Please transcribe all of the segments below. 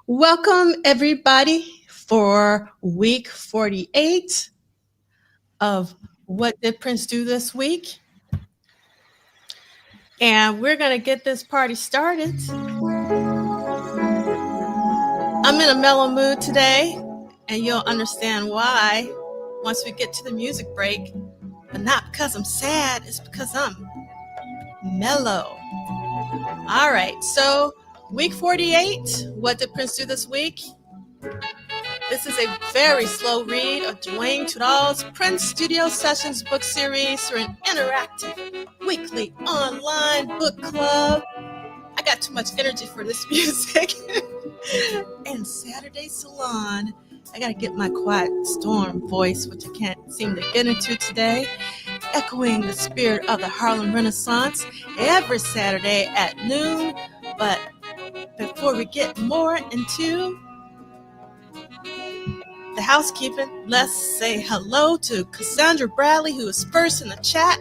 Welcome, everybody, for week 48 of What Did Prince Do This Week? And we're going to get this party started. I'm in a mellow mood today, and you'll understand why once we get to the music break. But not because I'm sad, it's because I'm mellow. All right, so week 48, What Did Prince Do This Week? This is a very slow read of Duane Tudahl's Prince Studio Sessions book series through an interactive weekly online book club. I got too much energy for this music. And Saturday Salon. I got to get my quiet storm voice, which I can't seem to get into today, echoing the spirit of the Harlem Renaissance every Saturday at noon. But before we get more into the housekeeping, let's say hello to Cassandra Bradley, who is first in the chat.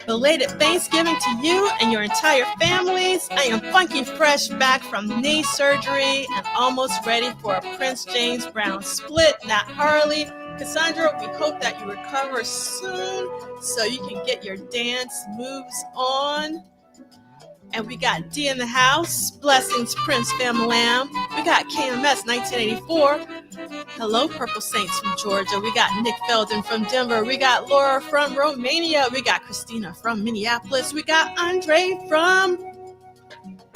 Belated Thanksgiving to you and your entire families. I am funky fresh back from knee surgery and almost ready for a Prince James Brown split, not Harley. Cassandra, we hope that you recover soon so you can get your dance moves on. And we got D in the house. Blessings, Prince Family Lamb. We got KMS 1984. Hello, Purple Saints from Georgia. We got Nick Felden from Denver. We got Laura from Romania. We got Christina from Minneapolis. We got Andre from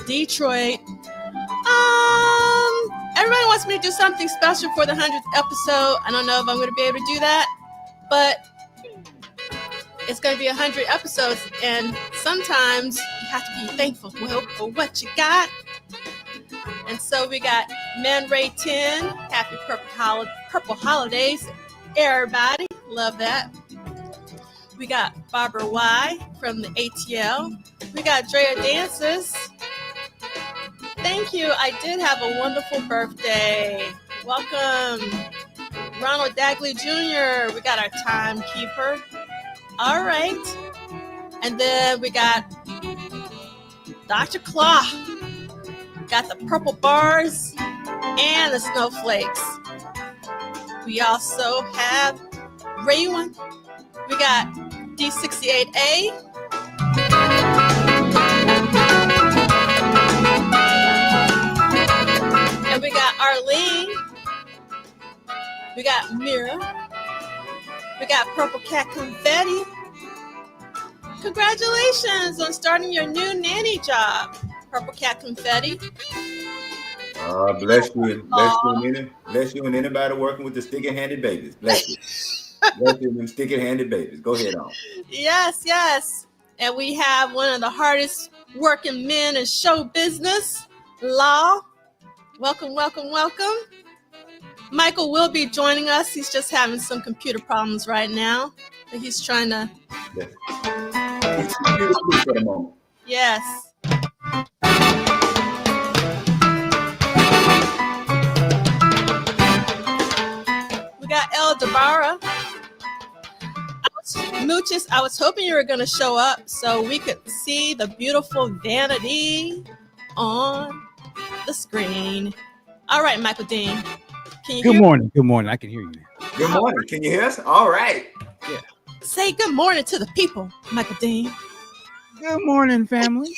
Detroit. Everybody wants me to do something special for the 100th episode. I don't know if I'm going to be able to do that, but it's going to be 100 episodes, and sometimes you have to be thankful for what you got. And so we got Man Ray 10, happy purple holidays, everybody. Love that. We got Barbara Y from the ATL. We got Drea Dances. Thank you. I did have a wonderful birthday. Welcome. Ronald Dagley Jr. We got our timekeeper. All right. And then we got Dr. Claw. Got the purple bars and the snowflakes. We also have Raywan. We got D68A. And we got Arlene. We got Mira. We got Purple Cat Confetti. Congratulations on starting your new nanny job, Purple Cat Confetti. Bless you. Bless you and anybody working with the sticky-handed babies. Bless you. Bless you and sticky-handed babies. Go ahead on. Yes. And we have one of the hardest working men in show business, Law. Welcome. Michael will be joining us. He's just having some computer problems right now. He's trying to... Yes. He's computer free for the moment. Yes. We got El Dabara. Mooches, I was hoping you were going to show up so we could see the beautiful vanity on the screen. All right, Michael Dean. Can you Good morning. I can hear you now. Good morning. Can you hear us? All right. Yeah. Say good morning to the people, Michael Dean. Good morning, family.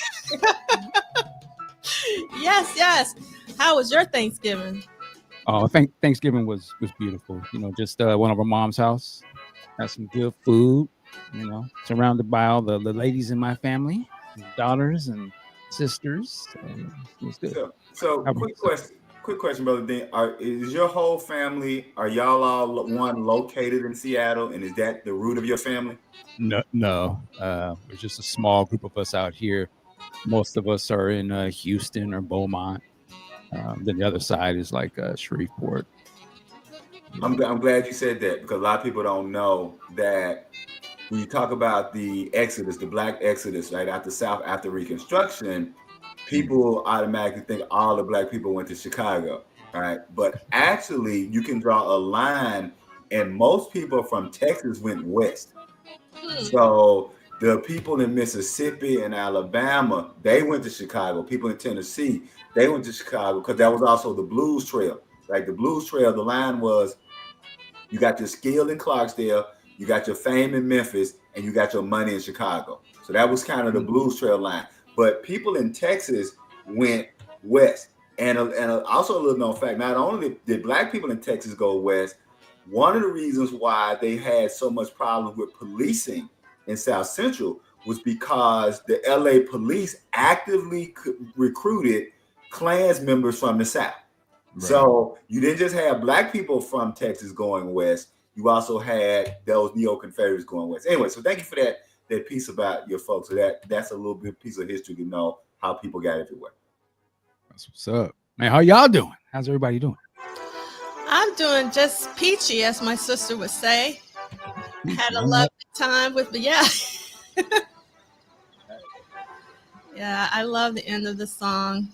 Yes. How was your Thanksgiving? Oh, Thanksgiving was beautiful. Just went over mom's house. Had some good food. Surrounded by all the ladies in my family, daughters and sisters. So it was good. So quick question, Brother Dean. Is your whole family, are y'all all located in Seattle, and is that the root of your family? No. It's just a small group of us out here. Most of us are in Houston or Beaumont. Then the other side is like Shreveport. I'm glad you said that, because a lot of people don't know that when you talk about the Exodus, the Black Exodus, right after after Reconstruction, people automatically think all the Black people went to Chicago, right? But actually, you can draw a line, and most people from Texas went west. So The people in Mississippi and Alabama, they went to Chicago. People in Tennessee, they went to Chicago because that was also the Blues Trail. Like the Blues Trail, the line was you got your skill in Clarksdale, you got your fame in Memphis, and you got your money in Chicago. So that was kind of the Blues Trail line. But people in Texas went west. And also a little known fact, not only did black people in Texas go west, one of the reasons why they had so much problem with policing in South Central was because the LA police actively recruited Klans members from the South. Right. So you didn't just have black people from Texas going west, you also had those neo-Confederates going west. Anyway, so thank you for that piece about your folks. So that's a little bit piece of history to know how people got everywhere. That's what's up. Man, how y'all doing? How's everybody doing? I'm doing just peachy, as my sister would say. Had a lovely time with me. Yeah. Yeah, I love the end of the song.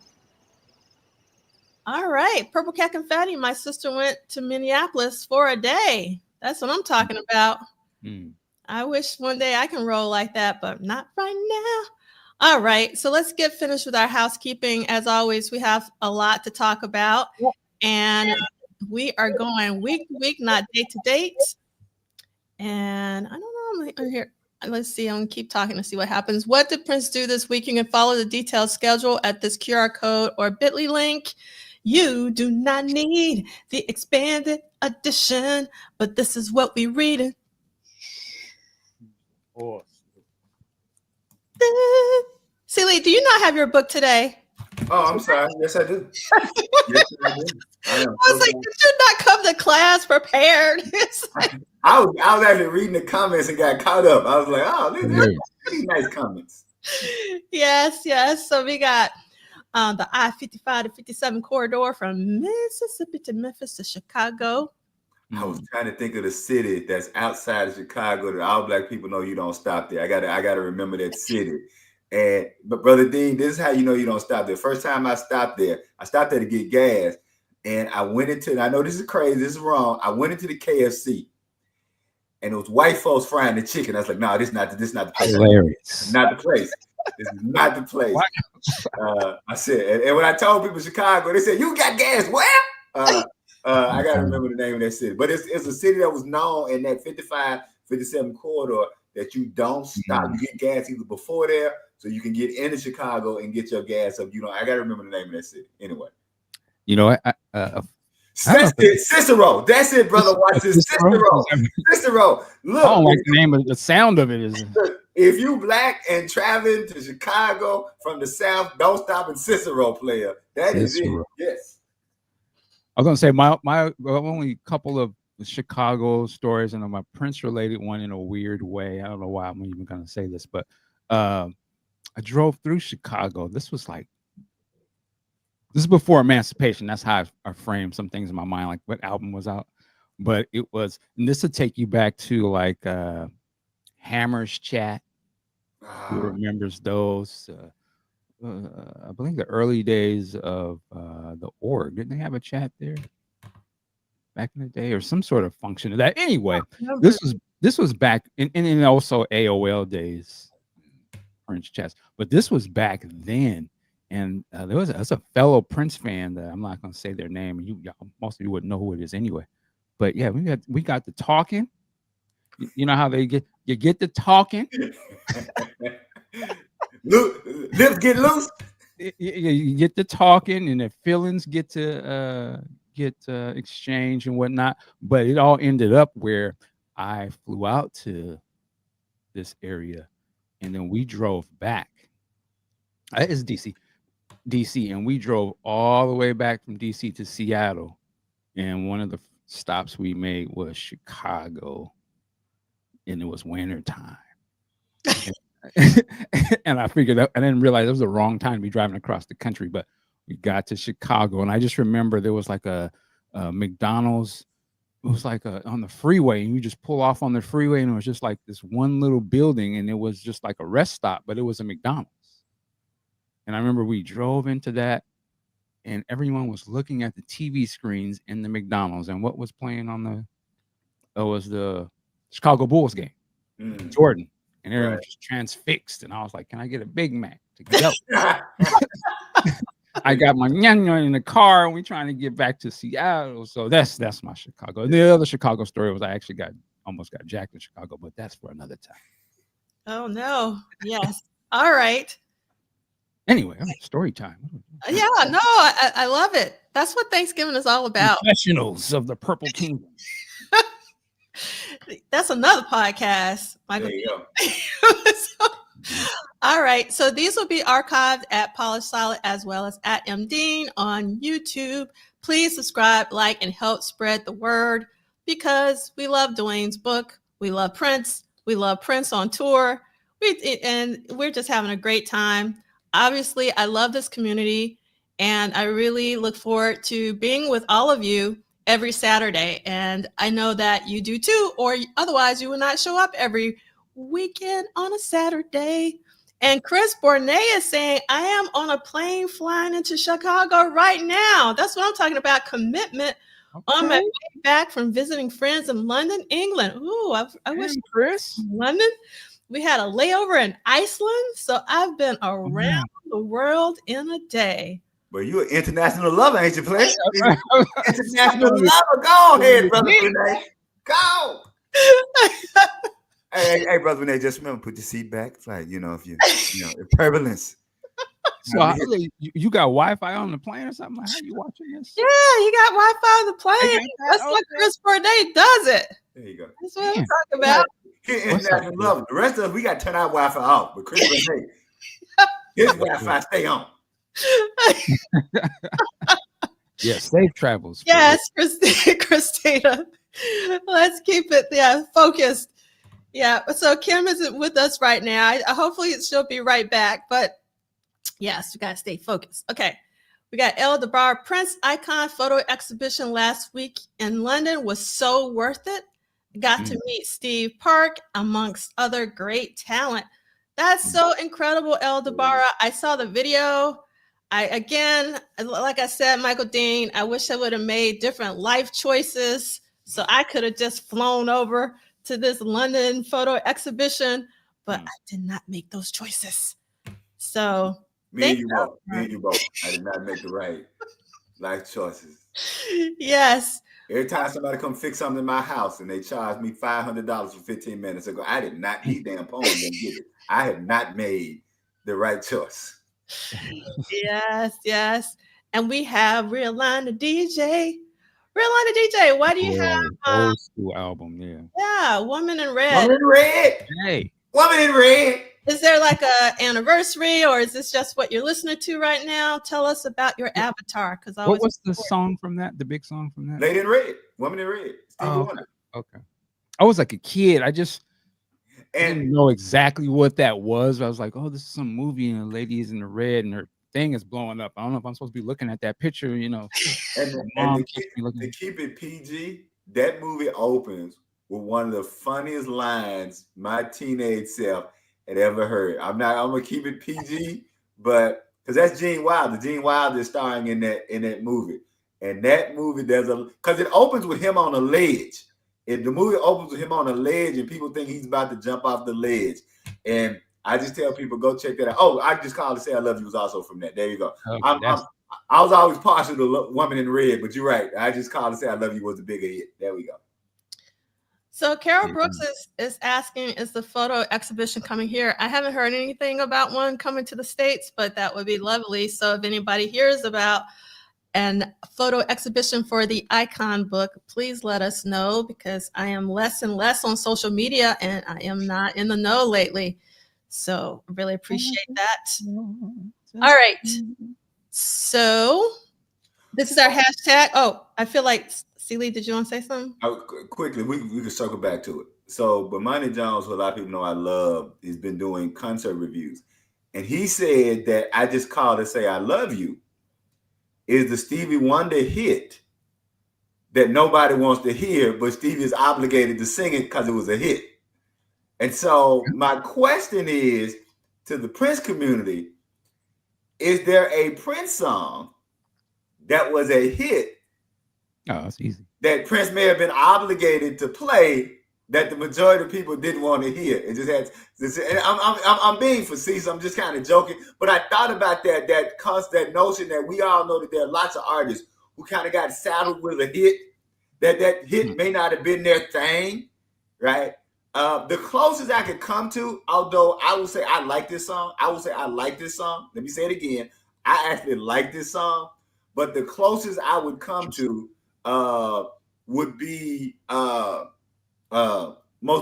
All right. Purple Cat Confetti. My sister went to Minneapolis for a day. That's what I'm talking about. I wish one day I can roll like that, but not right now. All right. So let's get finished with our housekeeping. As always, we have a lot to talk about. And we are going week to week, not date to date. And I don't know. I'm here. Let's see. I'm going to keep talking to see what happens. What did Prince do this week? You can follow the detailed schedule at this QR code or bit.ly link. You do not need the expanded edition, but this is what we reading. Awesome. C Liegh, do you not have your book today? Oh, I'm sorry. Yes, I do. Yes, I do. I was like, did you not come to class prepared? I was actually reading the comments and got caught up. I was like, oh, these nice comments. Yes. So we got the I-55 to 57 corridor from Mississippi to Memphis to Chicago. I was trying to think of the city that's outside of Chicago that all black people know you don't stop there. I gotta remember that city. But Brother Dean, this is how you know you don't stop there. First time I stopped there to get gas. And I went into, I know this is crazy, this is wrong. I went into the KFC and it was white folks frying the chicken. I was like, no, this is not the place. Hilarious. Not the place. This is not the place. I said, and when I told people Chicago, they said, you got gas where? I got to remember the name of that city. But it's a city that was known in that 55, 57 corridor that you don't stop. You get gas either before there, so you can get into Chicago and get your gas up. I got to remember the name of that city. Anyway. You know, Cicero. That's it, brother. Watch this. Cicero. Look, I don't like the name of the sound of it. If you black and traveling to Chicago from the South, don't stop in Cicero, player. That is it. Yes. I was gonna say my only couple of Chicago stories, and my Prince related one in a weird way. I don't know why I'm even gonna say this, but I drove through Chicago. This is before Emancipation. That's how I framed some things in my mind, like what album was out. But it was, and this would take you back to like Hammer's Chat. Who remembers those? I believe the early days of the org. Didn't they have a chat there back in the day, or some sort of function of that? Anyway, this was back in also AOL days, Prince chats. But this was back then. And there was a fellow Prince fan that I'm not going to say their name, and most of you wouldn't know who it is anyway. But yeah, we got to talking. You know how they get to talking. Lips get loose. You get to talking, and their feelings get to exchange and whatnot. But it all ended up where I flew out to this area, and then we drove back. It's DC, and we drove all the way back from DC to Seattle, and one of the stops we made was Chicago, and it was winter time. And I figured out, I didn't realize it was the wrong time to be driving across the country, but we got to Chicago, and I just remember there was like a McDonald's. It was like on the freeway, and you just pull off on the freeway, and it was just like this one little building, and it was just like a rest stop, but it was a McDonald's. And I remember we drove into that, and everyone was looking at the TV screens in the McDonald's, and what was playing on was the Chicago Bulls game. Jordan. and everyone was just transfixed. And I was like, "Can I get a Big Mac to go?" I got my nyan in the car, and we trying to get back to Seattle. So that's my Chicago. And the other Chicago story was I actually almost got jacked in Chicago, but that's for another time. Oh no! Yes. All right. Anyway, story time. Yeah. No, I love it. That's what Thanksgiving is all about. Professionals of the Purple Kingdom. That's another podcast, Michael. There you go. All right. So these will be archived at Polished Solid as well as at MDean on YouTube. Please subscribe, like, and help spread the word because we love Duane's book. We love Prince. We love Prince on tour. And we're just having a great time. Obviously, I love this community, and I really look forward to being with all of you every Saturday. And I know that you do too, or otherwise you would not show up every weekend on a Saturday. And Chris Bournet is saying, I am on a plane flying into Chicago right now. That's what I'm talking about, commitment. Okay. On my way back from visiting friends in London, England. Ooh, I wish Chris. London. We had a layover in Iceland, so I've been around the world in a day. Well, you're an international lover, ain't you, player? International lover. Go ahead, brother Renee. Go. Hey, brother Renee, just remember, put your seat back. It's like, if turbulence. So you got Wi-Fi on the plane or something? How are you watching this? Yeah, you got Wi-Fi on the plane. That's what Chris Bournet does it. There you go. That's what I'm talking about. International love. The rest of us, we got to turn our Wi-Fi off. But Chris Bournet, his Wi-Fi stay on. Yes, safe travels. Yes, Christina. Let's keep it focused. Yeah, so Kim isn't with us right now. Hopefully she'll be right back. But yes, we got to stay focused. Okay. We got El DeBar Prince Icon photo exhibition last week in London was so worth it. Got to meet Steve Park amongst other great talent. That's so incredible, El DeBar. I saw the video. Like I said, Michael Dean, I wish I would have made different life choices so I could have just flown over to this London photo exhibition, but I did not make those choices. So Me and you both. I did not make the right life choices. Yes. Every time somebody come fix something in my house and they charge me $500 for 15 minutes ago, I did not eat damn poem and get it. I have not made the right choice. Yes. And we have Realign the DJ. Realign the DJ. Why do you have old school album? Yeah, Woman in Red. Woman in Red. Hey. Woman in Red. Is there like a anniversary, or is this just what you're listening to right now? Tell us about your avatar. Because what was the song from that? The big song from that? Lady in Red. Woman in Red. Okay. I was like a kid. I just didn't know exactly what that was. I was like, oh, this is some movie and the lady is in the red and her thing is blowing up. I don't know if I'm supposed to be looking at that picture, And to keep it PG, that movie opens with one of the funniest lines my teenage self had ever heard. I'm gonna keep it PG, but because that's Gene Wilder. Gene Wilder is starring in that movie. And that movie because it opens with him on a ledge. The movie opens with him on a ledge and people think he's about to jump off the ledge. And I just tell people, go check that out. Oh, I just called to say I love you was also from that. There you go. Okay, I was always partial to Woman in Red, but you're right. I just called to say I love you was a bigger hit. There we go. So Carol Brooks is asking, is the photo exhibition coming here? I haven't heard anything about one coming to the States, but that would be lovely. So if anybody hears about an photo exhibition for the Icon book, please let us know, because I am less and less on social media and I am not in the know lately. So I really appreciate that. All right. So this is our hashtag. Oh, I feel like, C Liegh, did you want to say something? Quickly, we can circle back to it. So Bomani Jones, who a lot of people know I love, has been doing concert reviews. And he said that I Just Called to Say I Love You is the Stevie Wonder hit that nobody wants to hear, but Stevie is obligated to sing it because it was a hit. And so my question is to the Prince community, is there a Prince song that was a hit? Oh, that's easy. That Prince may have been obligated to play that the majority of people didn't want to hear. It just had this, and I'm being facetious. I'm just kind of joking, but I thought about that notion that we all know that there are lots of artists who kind of got saddled with a hit. That hit may not have been their thing, right? The closest I could come to, although I would say I like this song. Let me say it again. I actually like this song, but the closest I would come to would be Most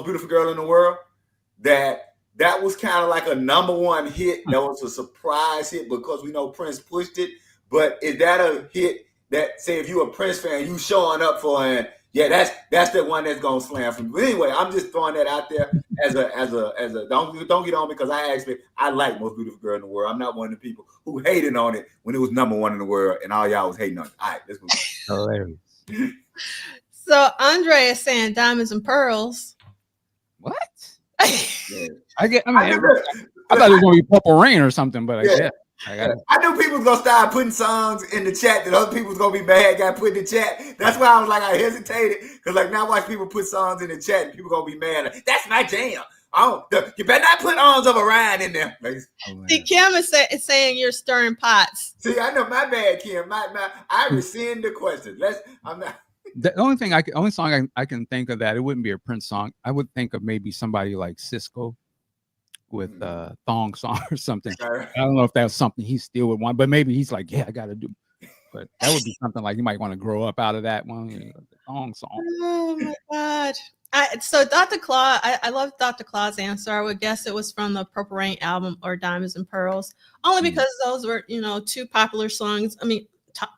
Beautiful Girl in the World. That was kind of like a number one hit. That was a surprise hit because we know Prince pushed it. But is that a hit that, say, if you're a Prince fan, you showing up for it? Yeah, that's the one that's gonna slam for me. But anyway, I'm just throwing that out there as a don't get on me because I like Most Beautiful Girl in the World. I'm not one of the people who hated on it when it was number one in the world and all y'all was hating on it. All right, let's move on. Hilarious. So Andre is saying Diamonds and Pearls. What? Yeah. I thought it was gonna be Purple Rain or something, but I knew people was gonna start putting songs in the chat that other people was gonna be mad got put in the chat. That's why I was like, I hesitated because like now I watch people put songs in the chat and people gonna be mad. Like, that's my jam. You better not put Arms of Orion in there. See, Kim is saying you're stirring pots. See, I know, my bad, Kim. I rescind the question. I'm not. The only song I can think of that it wouldn't be a Prince song. I would think of maybe somebody like Cisco with Thong Song or something. I don't know if that's something he still would want, but maybe he's like, yeah, I gotta do. But that would be something like you might want to grow up out of that one. The Thong Song. Oh my God. So Dr. Claw, I love Dr. Claw's answer. I would guess it was from the Purple Rain album or Diamonds and Pearls, only because those were, two popular songs. I mean,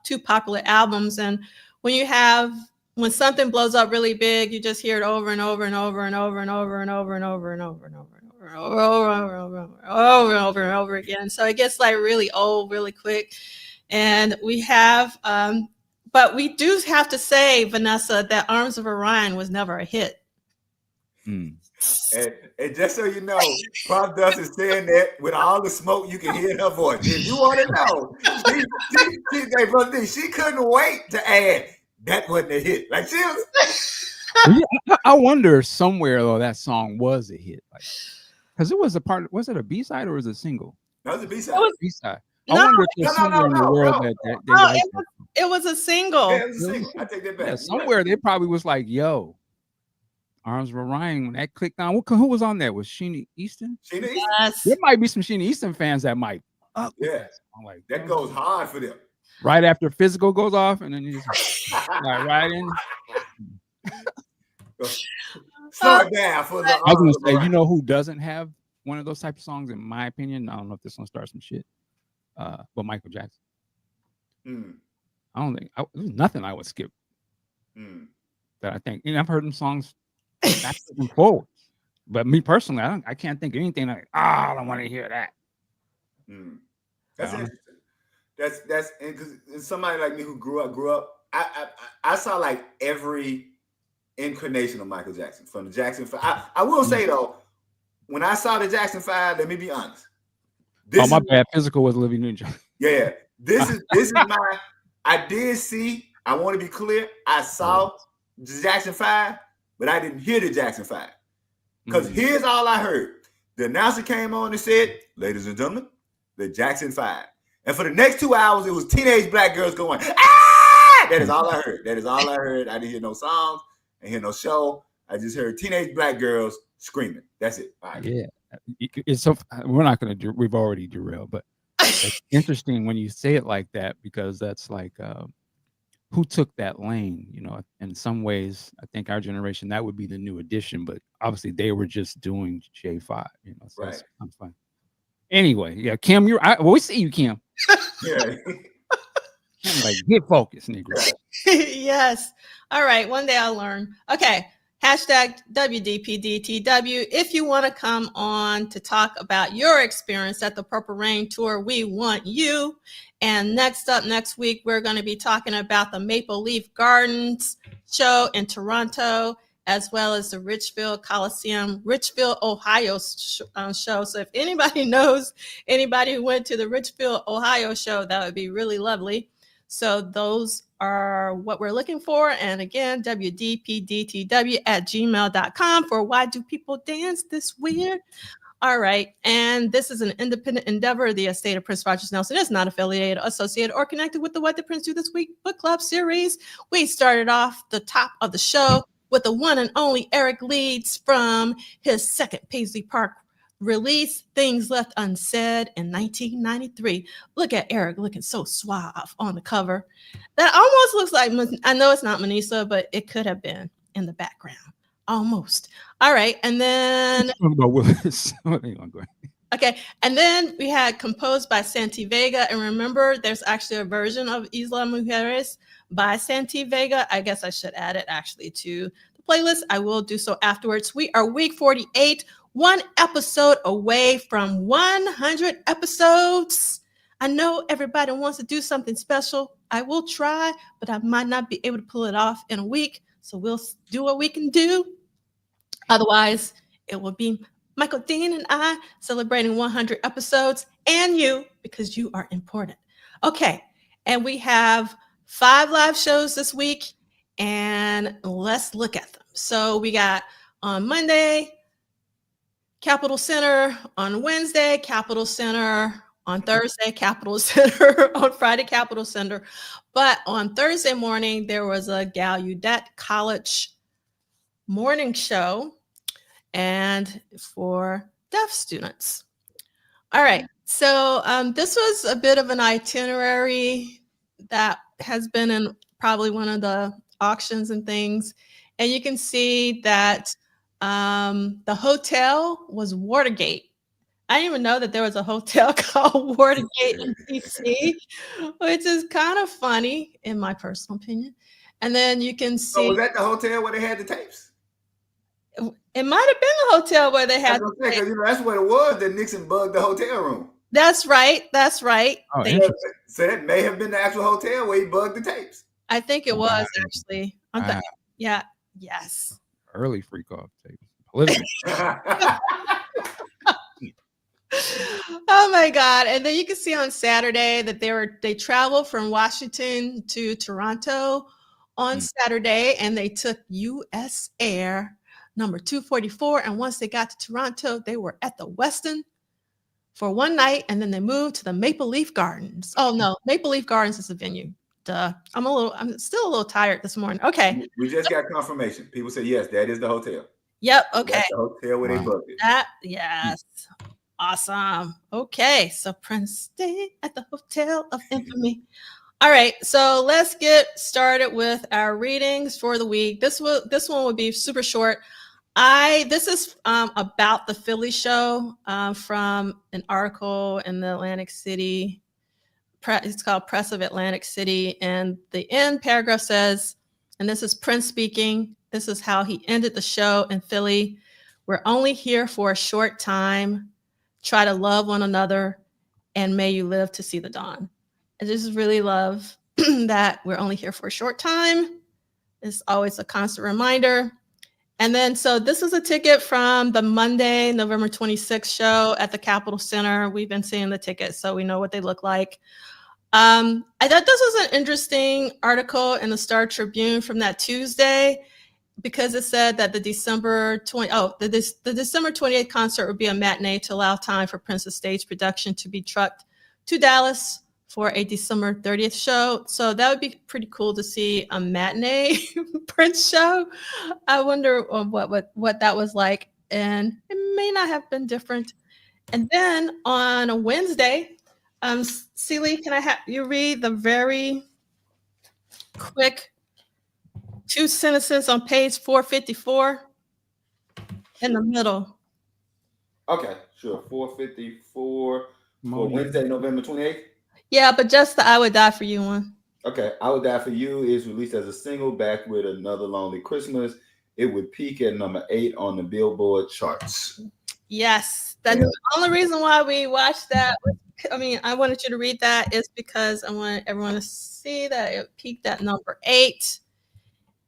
two popular albums. And when something blows up really big, you just hear it over and over and over and over and over and over and over and over and over and over and over again. So it gets like really old really quick. And we have, but we do have to say, Vanessa, that Arms of Orion was never a hit. And just so you know, Prof. Duff is saying that with all the smoke, you can hear her voice. If you want to know, she couldn't wait to add that wasn't a hit. Like she was. I wonder somewhere though that song was a hit, like because it was a part. Was it a B-side or was it a single? That was a B-side. It was B-side. I wonder if there's somewhere in the world that it was a single. Yeah, it was a single. I take that back. Yeah, somewhere they probably was like, "Yo, Arms of Orion." When that clicked on, who was on there? Was Sheena Easton? Yes. There might be some Sheena Easton fans that might. Yeah, I'm like that goes hard for them. Right after Physical goes off, and then you just right in. Slow it down for the. I was gonna say, you know who doesn't have one of those type of songs, in my opinion? I don't know if this one starts some shit, but Michael Jackson. I don't think there's nothing I would skip. That I think, I've heard them songs backwards and forwards, but me personally, I can't think of anything like, I don't want to hear that. That's interesting. That's because somebody like me who grew up. I saw like every incarnation of Michael Jackson from the Jackson 5. I will say though, when I saw the Jackson 5, let me be honest. My bad. Physical was Olivia Newton-John. Yeah, this is my. I did see. I want to be clear. I saw the Jackson 5, but I didn't hear the Jackson 5 because here's all I heard. The announcer came on and said, "Ladies and gentlemen, the Jackson 5." And for the next 2 hours, it was teenage black girls going, "Ah!" That is all I heard. I didn't hear no songs. I didn't hear no show. I just heard teenage black girls screaming. That's it. Right. Yeah. It's so we're not going to we've already derailed, but it's interesting when you say it like that, because that's like who took that lane, in some ways. I think our generation, that would be the new edition, but obviously they were just doing J5, so right. It's fun. Anyway, yeah, Kim, we see you, Kim. Yeah. I'm like, get focused, Negro. Yes. All right. One day I'll learn. Okay. Hashtag WDPDTW. If you want to come on to talk about your experience at the Purple Rain Tour, we want you. And next week, we're going to be talking about the Maple Leaf Gardens show in Toronto, as well as the Richfield Ohio show. So if anybody knows anybody who went to the Richfield, Ohio show, that would be really lovely. So those are what we're looking for. And again, WDPDTW@gmail.com for Why Do People Dance This Weird? All right. And this is an independent endeavor. The estate of Prince Rogers Nelson is not affiliated, associated, or connected with the What Did Prince Do This Week book club series. We started off the top of the show with the one and only Eric Leeds from his second Paisley Park release, Things Left Unsaid, in 1993. Look at Eric looking so suave on the cover. That almost looks like, I know it's not Manisa, but it could have been in the background. Almost. All right. And then okay. And then we had composed by Santi Vega. And remember, there's actually a version of Isla Mujeres by Santi Vega. I guess I should add it actually to the playlist. I will do so afterwards. We are week 48, one episode away from 100 episodes. I know everybody wants to do something special. I will try, but I might not be able to pull it off in a week. So we'll do what we can do. Otherwise, it will be Michael Dean and I celebrating 100 episodes, and you, because you are important. Okay, and we have 5 live shows this week, and let's look at them. So we got on Monday, Capitol Center. On Wednesday, Capitol Center. On Thursday, Capitol Center. On Friday, Capitol Center. But on Thursday morning, there was a Gallaudet College morning show, and for deaf students. All right. So this was a bit of an itinerary that has been in probably one of the auctions and things. And you can see that the hotel was Watergate. I didn't even know that there was a hotel called Watergate in DC, which is kind of funny in my personal opinion. And then you can see. So was that the hotel where they had the tapes? It might have been the hotel where they had. That's, that's what it was. That Nixon bugged the hotel room. That's right. That's right. Oh, so that may have been the actual hotel where he bugged the tapes. I think it was actually. Yeah. Yes. Early freak off tapes. Political. Oh my God. And then you can see on Saturday that they traveled from Washington to Toronto on Saturday, and they took US Air number 244. And once they got to Toronto, they were at the Westin for one night, and then they moved to the Maple Leaf Gardens. Oh no, Maple Leaf Gardens is the venue. Duh. I'm still a little tired this morning. Okay. We just got confirmation. People said yes, that is the hotel. Yep. Okay. That's the hotel where they booked it. Yes. Awesome. Okay. So Prince stayed at the Hotel of Infamy. All right. So let's get started with our readings for the week. This one would be super short. This is about the Philly show from an article in the Atlantic City. It's called Press of Atlantic City. And the end paragraph says, and this is Prince speaking, this is how he ended the show in Philly. We're only here for a short time. Try to love one another, and may you live to see the dawn. I just really love that we're only here for a short time. It's always a constant reminder. And then, so this is a ticket from the Monday, November 26th show at the Capitol Center. We've been seeing the tickets, so we know what they look like. I thought this was an interesting article in the Star Tribune from that Tuesday, because it said that the December 28th concert would be a matinee to allow time for Prince's stage production to be trucked to Dallas for a December 30th show. So that would be pretty cool to see a matinee Prince show. I wonder what that was like, and it may not have been different. And then on a Wednesday, C Liegh, can I have you read the very quick 2 sentences on page 454 in the middle? Okay, sure. 454 for Wednesday, November 28th. Yeah, but just the I Would Die For You one. Okay, I Would Die For You is released as a single, back with Another Lonely Christmas. It would peak at number 8 on the Billboard charts. Yes, that's the only reason why we watched that. I wanted you to read that is because I want everyone to see that it peaked at number 8.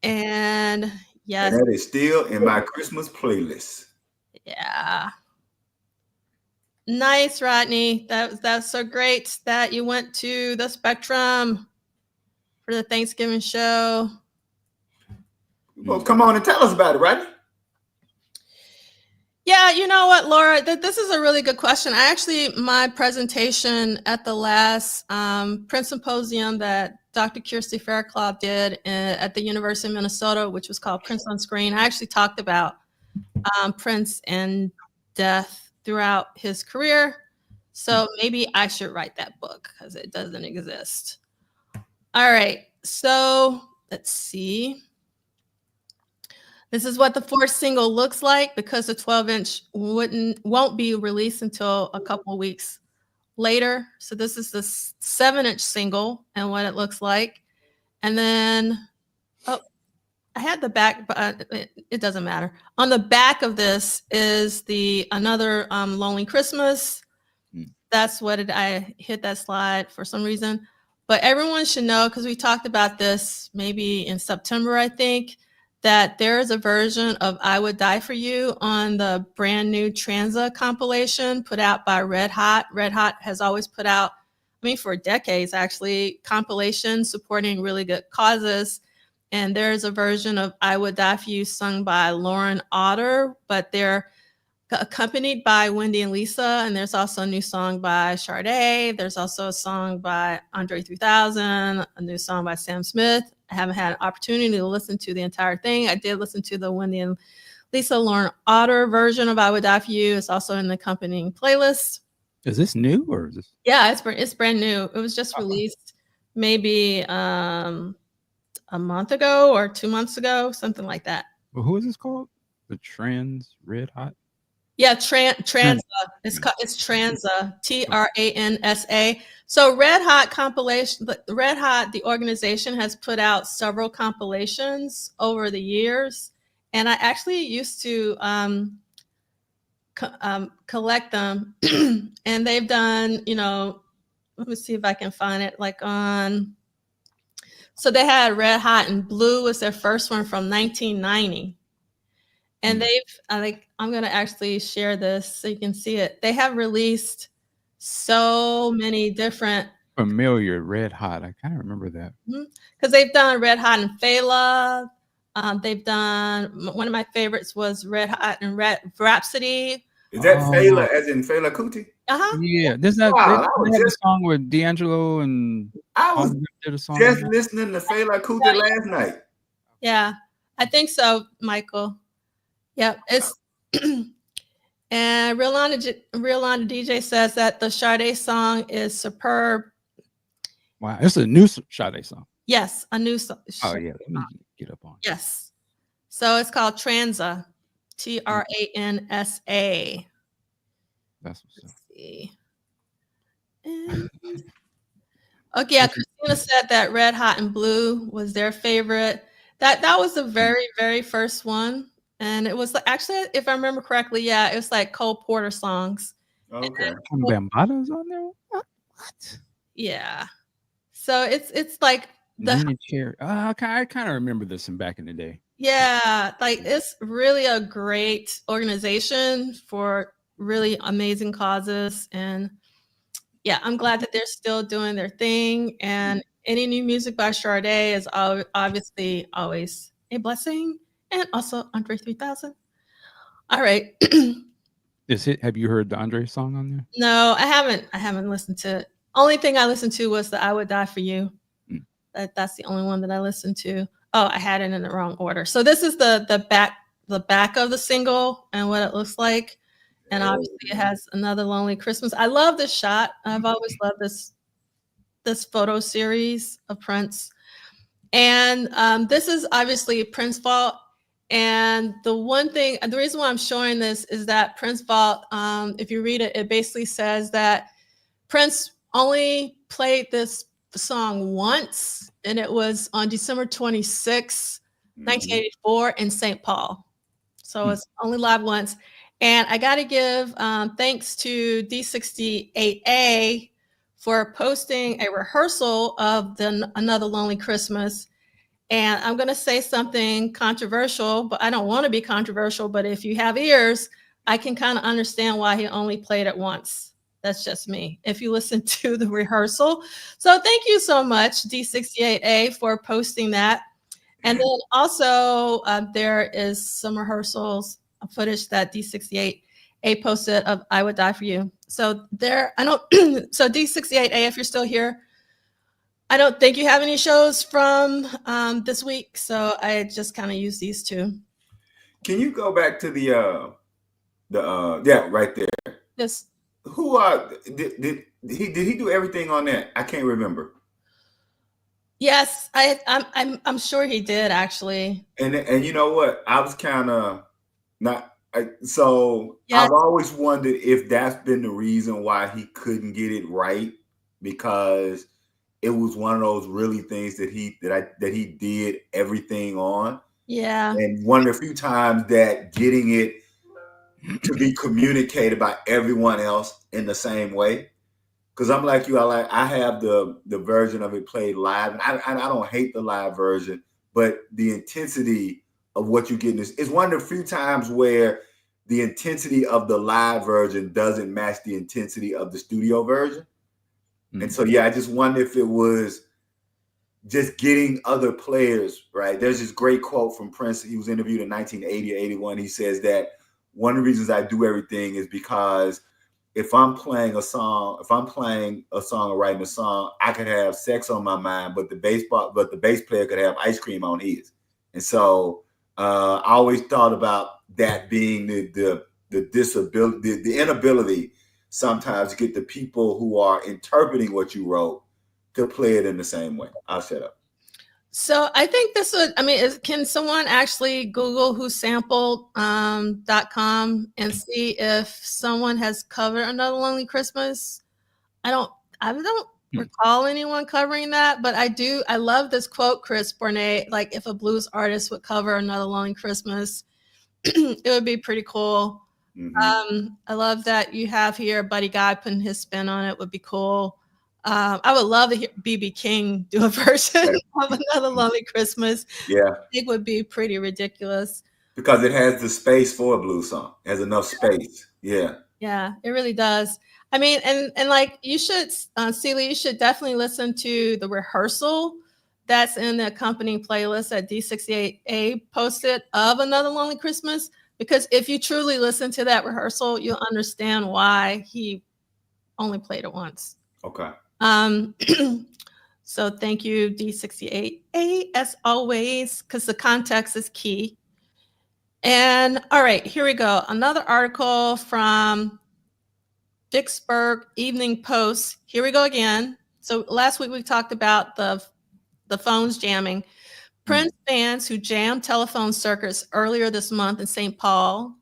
And yes, and that is still in my Christmas playlist. Yeah. Nice, Rodney. That's so great that you went to the Spectrum. for the Thanksgiving show. Well, come on and tell us about it, right? Yeah, you know what, Laura? This is a really good question. My presentation at the last Prince Symposium that Dr. Kirsty Fairclough did at the University of Minnesota, which was called Prince on Screen, I actually talked about Prince and death throughout his career. So maybe I should write that book because it doesn't exist. All right, so let's see. This is what the fourth single looks like because the 12-inch won't be released until a couple of weeks later. So this is the 7-inch single and what it looks like. And then, oh, I had the back, but it doesn't matter. On the back of this is another Lonely Christmas. That's what I hit that slide for some reason. But everyone should know, because we talked about this maybe in September, I think, that there is a version of I Would Die For You on the brand new Tranza compilation put out by Red Hot. Red Hot has always put out, for decades actually, compilations supporting really good causes. And there's a version of I Would Die For You sung by Lauren Otter, but they're accompanied by Wendy and Lisa. And there's also a new song by Sade. There's also a song by Andre 3000, a new song by Sam Smith. I haven't had an opportunity to listen to the entire thing. I did listen to the Wendy and Lisa Lauren Otter version of I Would Die For You. It's also in the accompanying playlist. Is this new or is this? Yeah, it's brand new. It was just released maybe a month ago or 2 months ago, something like that. Well, who is this called? The Red Hot? Yeah, Tranza. It's Tranza, Transa. So Red Hot compilation, Red Hot, the organization, has put out several compilations over the years, and I actually used to collect them, and they've done, let me see if I can find it, so they had Red Hot and Blue was their first one from 1990. And I'm going to actually share this so you can see it. They have released so many different. Familiar, Red Hot. I kind of remember that. Because they've done Red Hot and Fela. They've done, one of my favorites was Red Hot and Rhapsody. Is that Fela as in Fela Kuti? Uh-huh. Yeah. There's that a song with D'Angelo and I was did a song just listening to Fela Kuti last night. Yeah, I think so, Michael. Yeah, it's and Real Lana DJ says that the Sade song is superb. Wow, it's a new Sade song. Yes, a new song. Oh yeah, let me get up on it. Yes, so it's called Tranza, Transa. That's what's up. Let's see. And, okay, yeah, Christina said that Red Hot and Blue was their favorite. That was the very, very first one. And it was actually, if I remember correctly, yeah, it was like Cole Porter songs. Okay. Bambado's on there? What? Yeah. So it's like the chair. I kind of remember this from back in the day. Yeah, like it's really a great organization for really amazing causes. And yeah, I'm glad that they're still doing their thing. And any new music by Sade is obviously always a blessing. And also Andre 3000. All right. Have you heard the Andre song on there? No, I haven't listened to it. Only thing I listened to was the I Would Die For You. That's the only one that I listened to. Oh, I had it in the wrong order. So this is the back of the single and what it looks like. And obviously it has Another Lonely Christmas. I love this shot. I've always loved this photo series of Prince. And this is obviously Prince Vault. And the reason why I'm showing this is that Prince Vault, if you read it, it basically says that Prince only played this song once, and it was on December 26, 1984 in St. Paul. So it's only live once. And I got to give thanks to D68A for posting a rehearsal of Another Lonely Christmas. And I'm going to say something controversial, but I don't want to be controversial. But if you have ears, I can kind of understand why he only played it once. That's just me. If you listen to the rehearsal. So thank you so much, D68A, for posting that. And then also there is some rehearsals footage that D68A posted of I Would Die For You. So there, I don't, so D68A, if you're still here, I don't think you have any shows from this week. So I just kind of use these two. Can you go back to the yeah, right there. Yes. Who did he do everything on that? I can't remember. Yes, I'm sure he did actually. And you know what? I was kind of not. So Yes. I've always wondered if that's been the reason why he couldn't get it right, because it was one of those really things that he did everything on. Yeah. And one of the few times that getting it to be communicated by everyone else in the same way. Because I'm like you, I have the version of it played live, and I don't hate the live version, but the intensity of what you get is one of the few times where the intensity of the live version doesn't match the intensity of the studio version. Mm-hmm. And so, yeah, I just wonder if it was just getting other players, right? There's this great quote from Prince. He was interviewed in 1980 or 81. He says that one of the reasons I do everything is because if I'm playing a song or writing a song, I could have sex on my mind, but the bass player could have ice cream on his. And so I always thought about that being the disability, the inability sometimes to get the people who are interpreting what you wrote to play it in the same way. I'll shut up. So I think can someone actually Google whosampled.com and see if someone has covered Another Lonely Christmas? I don't recall anyone covering that, but I love this quote, Chris Bournet, like if a blues artist would cover Another Lonely Christmas, it would be pretty cool. Mm-hmm. I love that you have here Buddy Guy putting his spin on it. Would be cool. I would love to hear B.B. King do a version of Another Lonely Christmas. Yeah. It would be pretty ridiculous. Because it has the space for a blues song. It has enough space. Yeah. Yeah, it really does. I mean, and like you should, C Liegh, you should definitely listen to the rehearsal that's in the accompanying playlist that D68A posted of Another Lonely Christmas. Because if you truly listen to that rehearsal, you'll understand why he only played it once. Okay. So thank you, D68A, as always, because the context is key. And all right, here we go. Another article from Vicksburg Evening Post. Here we go again. So last week we talked about the phones jamming. Prince fans who jammed telephone circuits earlier this month in St. Paul,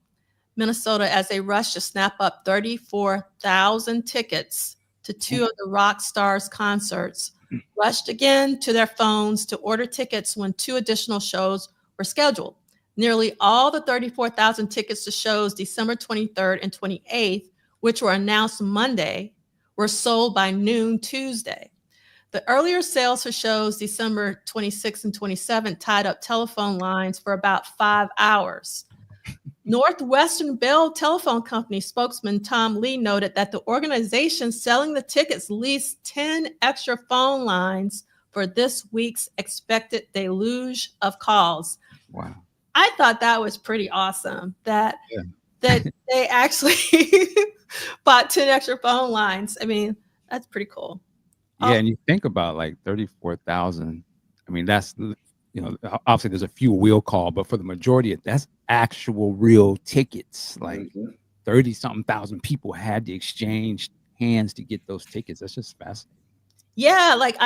Minnesota, as they rushed to snap up 34,000 tickets to two of the rock stars' concerts, rushed again to their phones to order tickets when two additional shows were scheduled. Nearly all the 34,000 tickets to shows December 23rd and 28th, which were announced Monday, were sold by noon Tuesday. The earlier sales for shows December 26th and 27th tied up telephone lines for about 5 hours. Northwestern Bell Telephone Company spokesman Tom Lee noted that the organization selling the tickets leased 10 extra phone lines for this week's expected deluge of calls. Wow. I thought that was pretty awesome that they actually bought 10 extra phone lines. I mean, that's pretty cool. Yeah, and you think about like 34,000. I mean, that's, obviously there's a few will call, but for the majority, that's actual real tickets. Like 30-something thousand people had to exchange hands to get those tickets. That's just fascinating. Yeah, like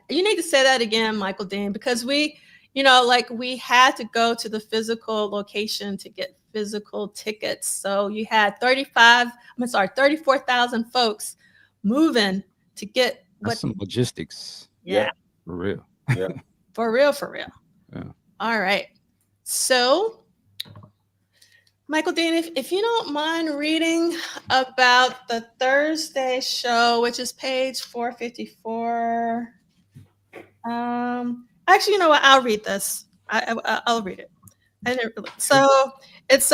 you need to say that again, Michael Dean, because we had to go to the physical location to get physical tickets. So you had 34,000 folks moving to get That's some logistics. Yeah. For real. Yeah. For real. Yeah. All right. So, Michael Dean, if you don't mind reading about the Thursday show, which is page 454. Actually, you know what? I'll read this. I'll read it. So it's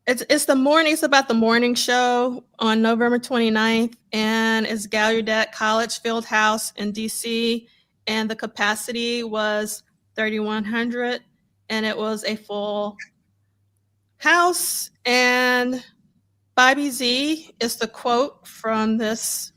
It's the morning. It's about the morning show on November 29th, and it's Gallaudet College Field House in DC, and the capacity was 3,100, and it was a full house. And Bobby Z is the quote from this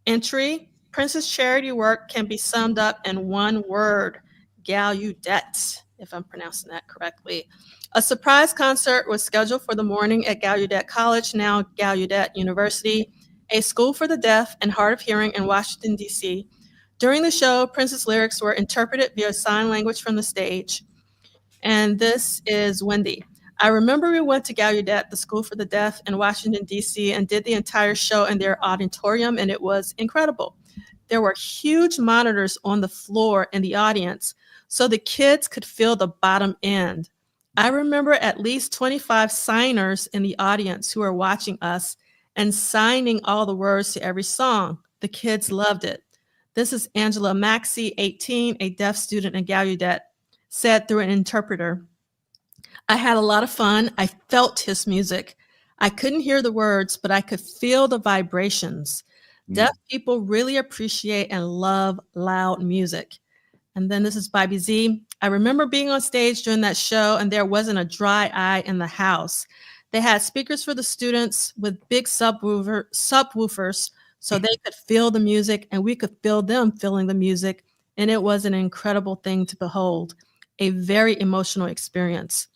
entry. Prince's charity work can be summed up in one word: Gallaudet, if I'm pronouncing that correctly. A surprise concert was scheduled for the morning at Gallaudet College, now Gallaudet University, a school for the deaf and hard of hearing in Washington, D.C. During the show, Prince's lyrics were interpreted via sign language from the stage. And this is Wendy. I remember we went to Gallaudet, the School for the Deaf in Washington, D.C., and did the entire show in their auditorium, and it was incredible. There were huge monitors on the floor in the audience, so the kids could feel the bottom end. I remember at least 25 signers in the audience who were watching us and signing all the words to every song. The kids loved it. This is Angela Maxey, 18, a deaf student in Gallaudet, said through an interpreter. I had a lot of fun. I felt his music. I couldn't hear the words, but I could feel the vibrations. Deaf people really appreciate and love loud music. And then this is Bobby Z. I remember being on stage during that show, and there wasn't a dry eye in the house. They had speakers for the students with big subwoofers so they could feel the music, and we could feel them feeling the music. And it was an incredible thing to behold, a very emotional experience.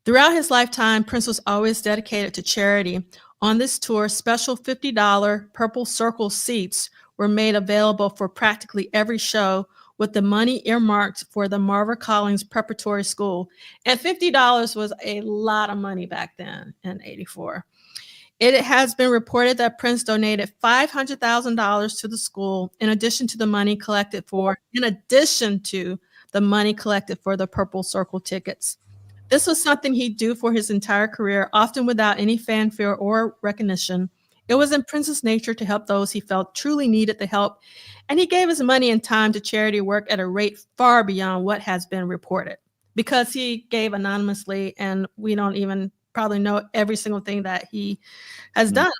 Throughout his lifetime, Prince was always dedicated to charity. On this tour, special $50 Purple Circle seats were made available for practically every show, with the money earmarked for the Marva Collins Preparatory School. And $50 was a lot of money back then in '84. It has been reported that Prince donated $500,000 to the school, in addition to the money collected for the Purple Circle tickets. This was something he'd do for his entire career, often without any fanfare or recognition. It was in Prince's nature to help those he felt truly needed the help, and he gave his money and time to charity work at a rate far beyond what has been reported, because he gave anonymously, and we don't even probably know every single thing that he has done.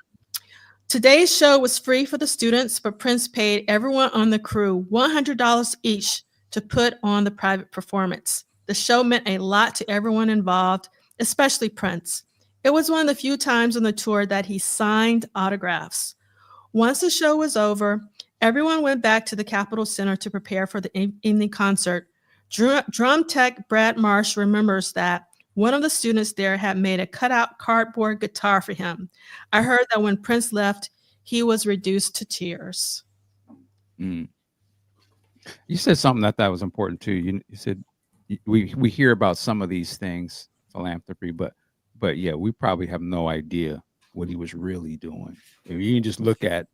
Today's show was free for the students, but Prince paid everyone on the crew $100 each to put on the private performance. The show meant a lot to everyone involved, especially Prince. It was one of the few times on the tour that he signed autographs. Once the show was over, everyone went back to the Capitol Center to prepare for the evening concert. Drum tech Brad Marsh remembers that one of the students there had made a cutout cardboard guitar for him. I heard that when Prince left, he was reduced to tears. You said something that was important too. You said we hear about some of these things, philanthropy, but yeah, we probably have no idea what he was really doing. If you can just look at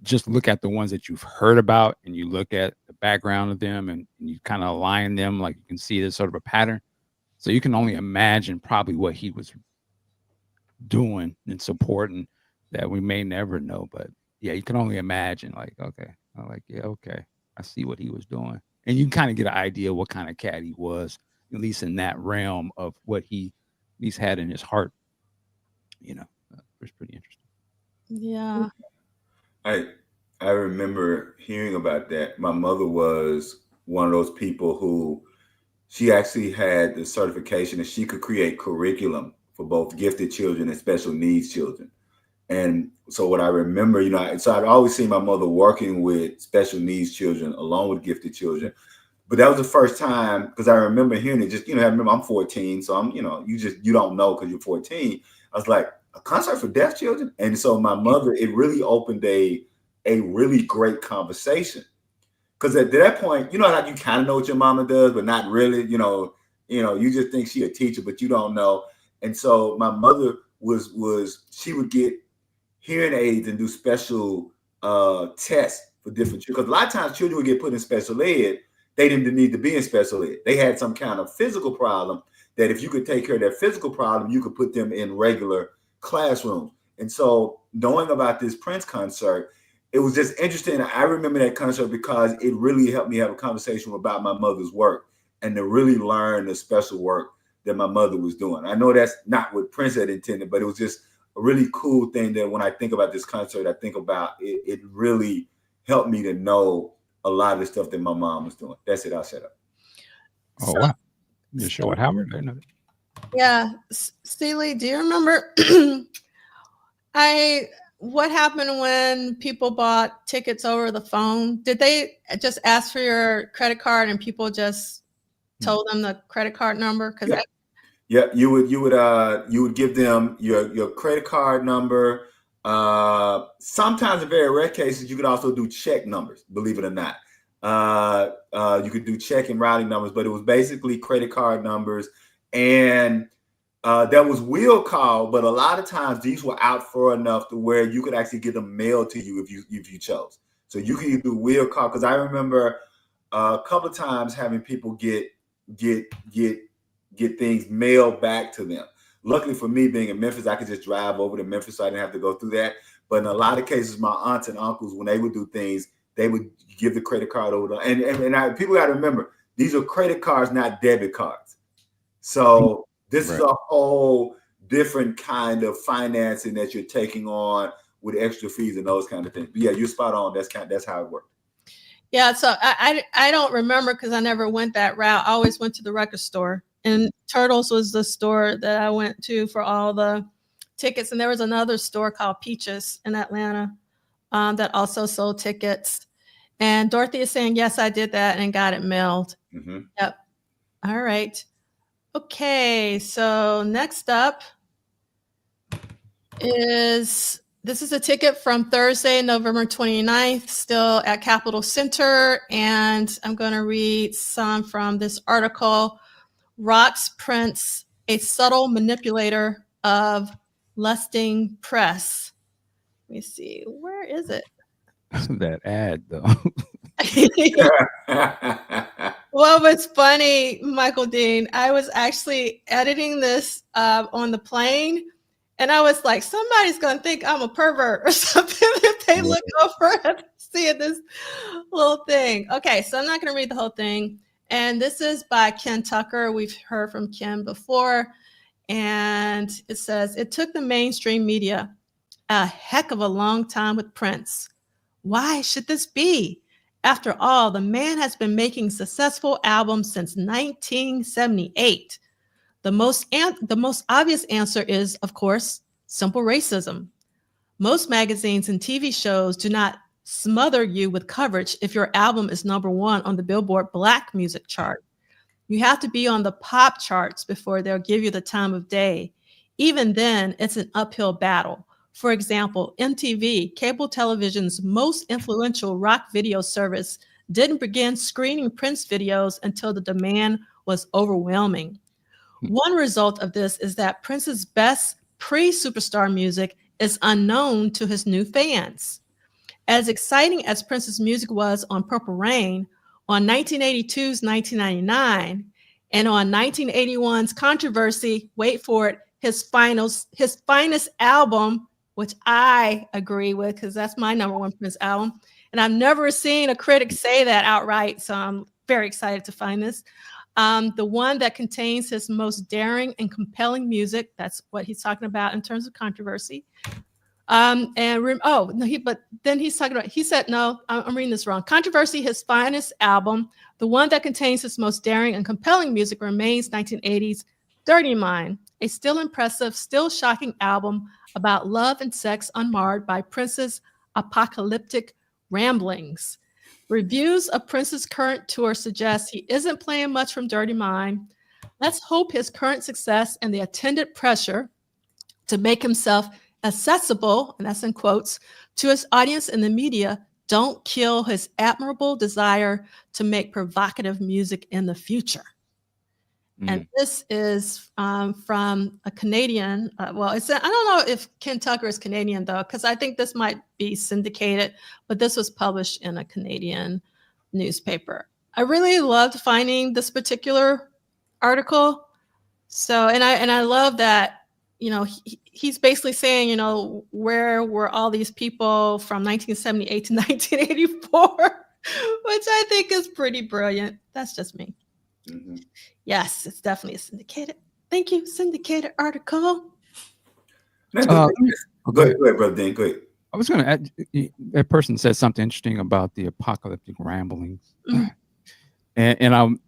the ones that you've heard about, and you look at the background of them, and you kind of align them, like you can see there's sort of a pattern. So you can only imagine probably what he was doing and supporting that we may never know. But yeah, you can only imagine, like, okay, I see what he was doing. And you can kind of get an idea what kind of cat he was, at least in that realm of what he at least had in his heart. It was pretty interesting. Yeah. I remember hearing about that. My mother was one of those people who, she actually had the certification that she could create curriculum for both gifted children and special needs children. And so what I remember, so I'd always seen my mother working with special needs children along with gifted children. But that was the first time, because I remember hearing it. Just, I remember I'm 14, so I'm, you don't know because you're 14. I was like, a concert for deaf children? And so my mother, it really opened a really great conversation. Because at that point, how you kind of know what your mama does, but not really, you just think she a teacher, but you don't know. And so my mother she would get hearing aids and do special tests for different children. Because a lot of times children would get put in special ed. They didn't need to be in special ed. They had some kind of physical problem that if you could take care of their physical problem, you could put them in regular classrooms. And so knowing about this Prince concert, it was just interesting. I remember that concert because it really helped me have a conversation about my mother's work and to really learn the special work that my mother was doing. I know that's not what Prince had intended, but it was just a really cool thing that when I think about this concert, I think about it. It really helped me to know a lot of the stuff that my mom was doing. That's it. I'll shut up. Oh, wow. You're sure what Howard? I know. Yeah. C Liegh, do you remember what happened when people bought tickets over the phone? Did they just ask for your credit card and people just told them the credit card number? Because you would give them your credit card number. Sometimes in very rare cases, you could also do check numbers, believe it or not. You could do check and routing numbers, but it was basically credit card numbers. And there was wheel call, but a lot of times these were out for enough to where you could actually get them mailed to you if you chose. So you could do wheel call, because I remember a couple of times having people get things mailed back to them. Luckily for me, being in Memphis, I could just drive over to Memphis, so I didn't have to go through that. But in a lot of cases, my aunts and uncles, when they would do things, they would give the credit card over. People got to remember, these are credit cards, not debit cards. So this is a whole different kind of financing that you're taking on with extra fees and those kind of things. But yeah, you're spot on. That's how it worked. Yeah, so I don't remember because I never went that route. I always went to the record store, and Turtles was the store that I went to for all the tickets. And there was another store called Peaches in Atlanta that also sold tickets. And Dorothy is saying, yes, I did that and got it mailed. Mm-hmm. Yep. All right. Okay, so next up is, this is a ticket from Thursday, November 29th, still at Capitol Center. And I'm going to read some from this article. Rocks Prince, a subtle manipulator of lusting press. Let me see, where is it? That ad, though. Well, what's funny, Michael Dean, I was actually editing this on the plane, and I was like, somebody's going to think I'm a pervert or something if they look over and see this little thing. Okay, so I'm not going to read the whole thing. And this is by Ken Tucker. We've heard from Ken before. And it says, it took the mainstream media a heck of a long time with Prince. Why should this be? After all, the man has been making successful albums since 1978. The most obvious answer is, of course, simple racism. Most magazines and TV shows do not smother you with coverage if your album is #1 on the Billboard Black music chart. You have to be on the pop charts before they'll give you the time of day. Even then, it's an uphill battle. For example, MTV, cable television's most influential rock video service, didn't begin screening Prince videos until the demand was overwhelming. One result of this is that Prince's best pre-superstar music is unknown to his new fans. As exciting as Prince's music was on Purple Rain, on 1982's 1999, and on 1981's Controversy, wait for it, his finest album, which I agree with because that's my #1 Prince album. And I've never seen a critic say that outright, so I'm very excited to find this. The one that contains his most daring and compelling music, that's what he's talking about in terms of controversy. But then he's talking about, he said, no, I'm reading this wrong. Controversy, his finest album, the one that contains his most daring and compelling music remains 1980's Dirty Mind, a still impressive, still shocking album about love and sex unmarred by Prince's apocalyptic ramblings. Reviews of Prince's current tour suggest he isn't playing much from Dirty Mind. Let's hope his current success and the attendant pressure to make himself accessible, and that's in quotes, to his audience and the media don't kill his admirable desire to make provocative music in the future. And this is from a Canadian. I don't know if Ken Tucker is Canadian, though, because I think this might be syndicated, but this was published in a Canadian newspaper. I really loved finding this particular article. So, and I love that, he's basically saying, where were all these people from 1978 to 1984, which I think is pretty brilliant. That's just me. Mm-hmm. Yes, it's definitely syndicated. Thank you, syndicated article. Go ahead, Brother Dean. Go ahead. I was going to add, that person said something interesting about the apocalyptic ramblings. And I'm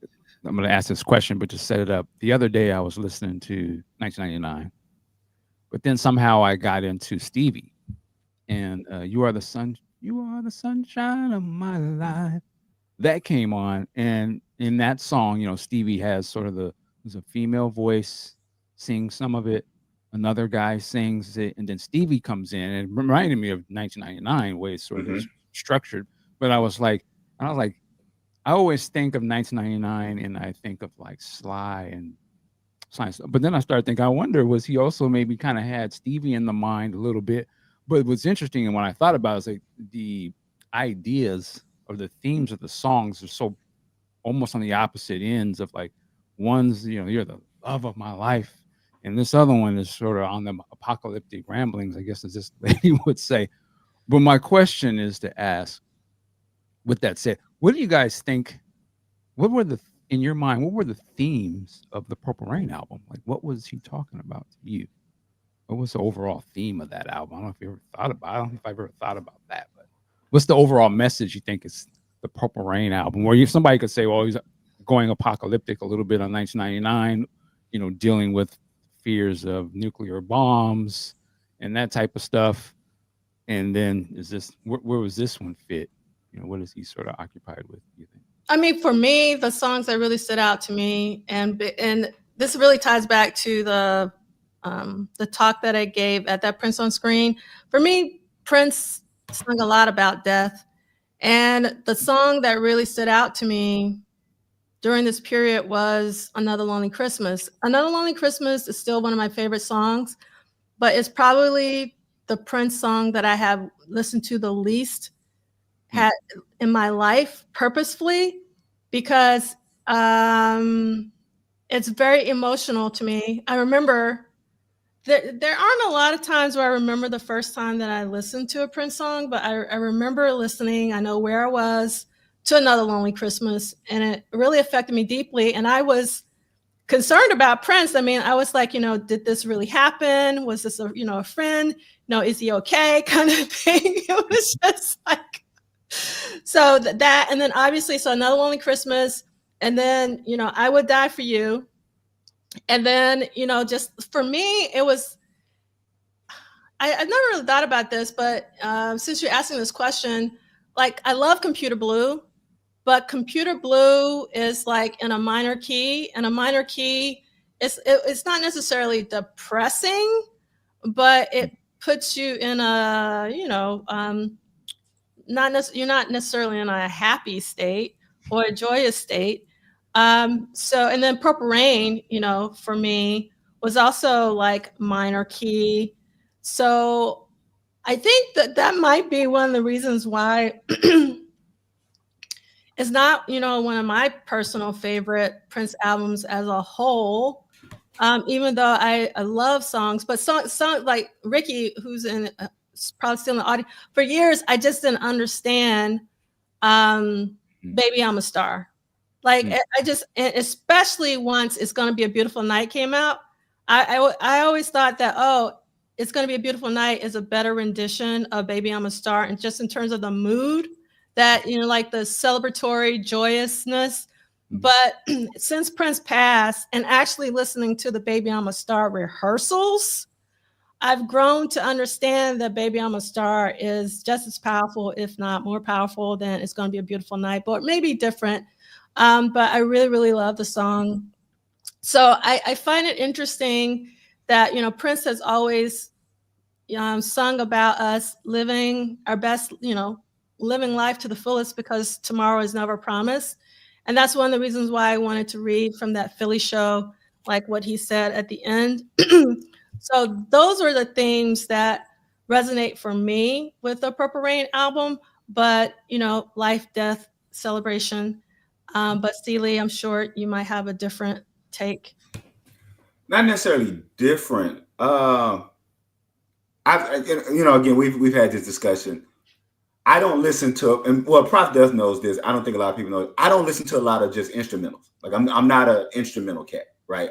going to ask this question, but to set it up. The other day I was listening to 1999, but then somehow I got into Stevie, and you are the sunshine of my life. That came on, and in that song, Stevie has sort of there's a female voice sings some of it, another guy sings it, and then Stevie comes in, and it reminded me of 1999 way it's sort of structured. But I was like, I always think of 1999, and I think of like Sly and Science. But then I started thinking, I wonder, was he also maybe kind of had Stevie in the mind a little bit? But what's interesting, and when I thought about it, is like the ideas or the themes of the songs are so almost on the opposite ends of like one's, you're the love of my life. And this other one is sort of on the apocalyptic ramblings, I guess, as this lady would say. But my question is to ask, with that said, what do you guys think? In your mind, what were the themes of the Purple Rain album? Like, what was he talking about to you? What was the overall theme of that album? I don't know if you ever thought about it. I don't know if I've ever thought about that, but what's the overall message you think is the Purple Rain album? Where somebody could say, well, he's going apocalyptic a little bit on 1999, dealing with fears of nuclear bombs and that type of stuff. And then where was this one fit? What is he sort of occupied with, do you think? I mean, for me, the songs that really stood out to me, and this really ties back to the talk that I gave at that Prince on Screen. For me, Prince sung a lot about death. And the song that really stood out to me during this period was Another Lonely Christmas. Another Lonely Christmas is still one of my favorite songs, but it's probably the Prince song that I have listened to the least in my life purposefully, because it's very emotional to me. I remember there aren't a lot of times where I remember the first time that I listened to a Prince song, but I remember listening. I know where I was to Another Lonely Christmas, and it really affected me deeply. And I was concerned about Prince. I mean, I was like, did this really happen? Was this a friend? Is he okay? Kind of thing. It was just like, so that, and then obviously, so Another Lonely Christmas, and then, I Would Die for You. And then, just for me, it was, I've never really thought about this, but since you're asking this question, like, I love Computer Blue, but Computer Blue is like in a minor key, and a minor key, it's not necessarily depressing, but it puts you in a, you're not necessarily in a happy state or a joyous state. So, and then Purple Rain, for me was also like minor key. So I think that might be one of the reasons why it's not, one of my personal favorite Prince albums as a whole. Even though I love songs, but song like Ricky, who's probably still in the audience, for years I just didn't understand Baby I'm a Star. Like I just, especially once It's Gonna Be a Beautiful Night came out, I always thought that, It's Gonna Be a Beautiful Night is a better rendition of Baby I'm a Star, and just in terms of the mood, that, like the celebratory joyousness. But since Prince passed, and actually listening to the Baby I'm a Star rehearsals, I've grown to understand that Baby I'm a Star is just as powerful, if not more powerful, than It's Gonna Be a Beautiful Night, but maybe different. But I really, really love the song. So I find it interesting that, Prince has always sung about us living our best, living life to the fullest, because tomorrow is never promised. And that's one of the reasons why I wanted to read from that Philly show, like what he said at the end. So those are the themes that resonate for me with the Purple Rain album, but, life, death, celebration. But C Liegh, I'm sure you might have a different take. Not necessarily different. Again, we've had this discussion. I don't listen to, and well, Prof does knows this. I don't think a lot of people know. I don't listen to a lot of just instrumentals. Like I'm not an instrumental cat, right?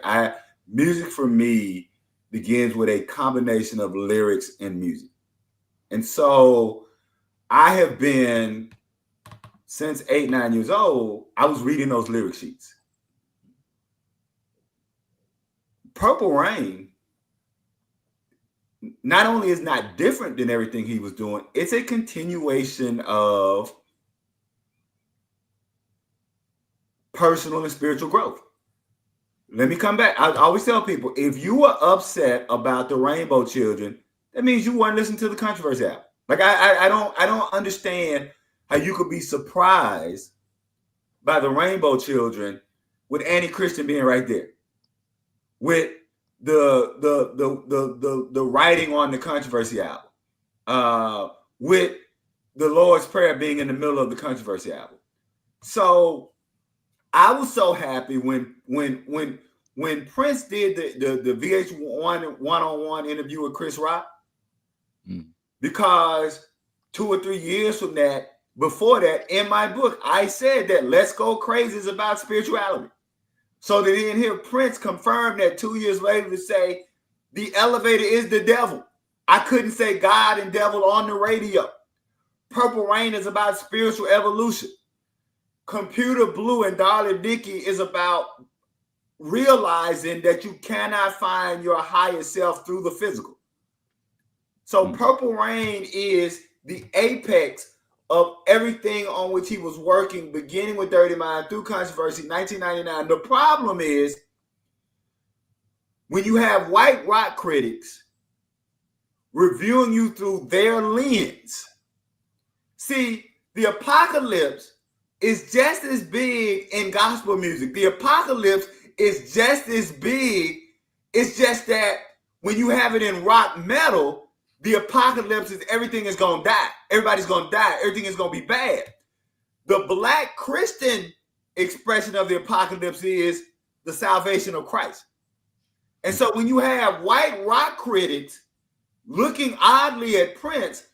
music for me begins with a combination of lyrics and music. And so I have been, since 8, 9 years old, I was reading those lyric sheets. Purple Rain not only is not different than everything he was doing, it's a continuation of personal and spiritual growth. Let me come back. I always tell people, if you were upset about the Rainbow Children, that means you weren't listening to the Controversy album. Like I don't understand how you could be surprised by the Rainbow Children with Annie Christian being right there, with the writing on the Controversy album, with the Lord's Prayer being in the middle of the Controversy album. So I was so happy when Prince did the VH1 one-on-one interview with Chris Rock, because 2 or 3 years from that, before that, in my book, I said that Let's Go Crazy is about spirituality. So to then hear Prince confirm that 2 years later to say the elevator is the devil. I couldn't say God and devil on the radio. Purple Rain is about spiritual evolution. Computer Blue and Darling Dickey is about realizing that you cannot find your higher self through the physical. So Purple Rain is the apex of everything on which he was working, beginning with Dirty Mind through Controversy, 1999. The problem is when you have white rock critics reviewing you through their lens. See, the apocalypse is just as big in gospel music. The apocalypse is just as big. It's just that when you have it in rock metal, the apocalypse is everything is going to die. Everybody's going to die. Everything is going to be bad. The Black Christian expression of the apocalypse is the salvation of Christ. And so when you have white rock critics looking oddly at Prince,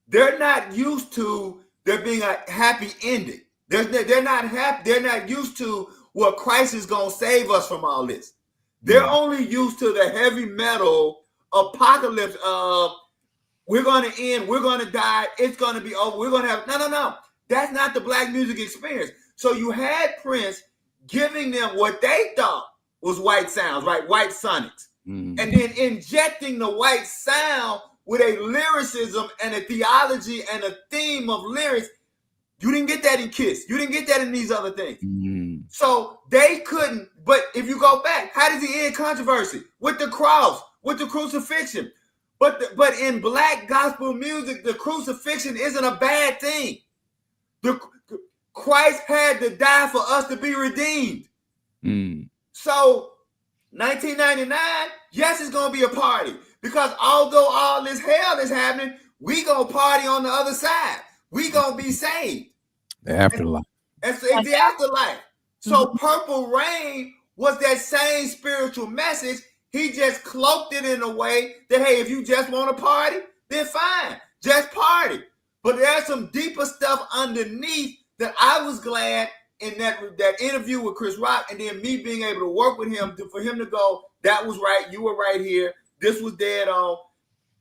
they're not used to there being a happy ending. They're not happy. They're not used to, well, Christ is going to save us from all this. They're only used to the heavy metal apocalypse of we're going to end, we're going to die, it's going to be over, we're going to have, no. That's not the Black music experience. So you had Prince giving them what they thought was white sounds, right? White sonics. And then injecting the white sound with a lyricism and a theology and a theme of lyrics. You didn't get that in Kiss. You didn't get that in these other things. So they couldn't, but if you go back, how does he end Controversy? With the cross, with the crucifixion. But in Black gospel music, the crucifixion isn't a bad thing. Christ had to die for us to be redeemed. So 1999, yes, it's going to be a party. Because although all this hell is happening, we going to party on the other side. We going to be saved. The afterlife. And so it's the afterlife. So Purple Rain was that same spiritual message. He just cloaked it in a way that, hey, if you just want to party, then fine. Just party. But there's some deeper stuff underneath that I was glad in that interview with Chris Rock, and then me being able to work with him for him to go, that was right. You were right here. This was dead on.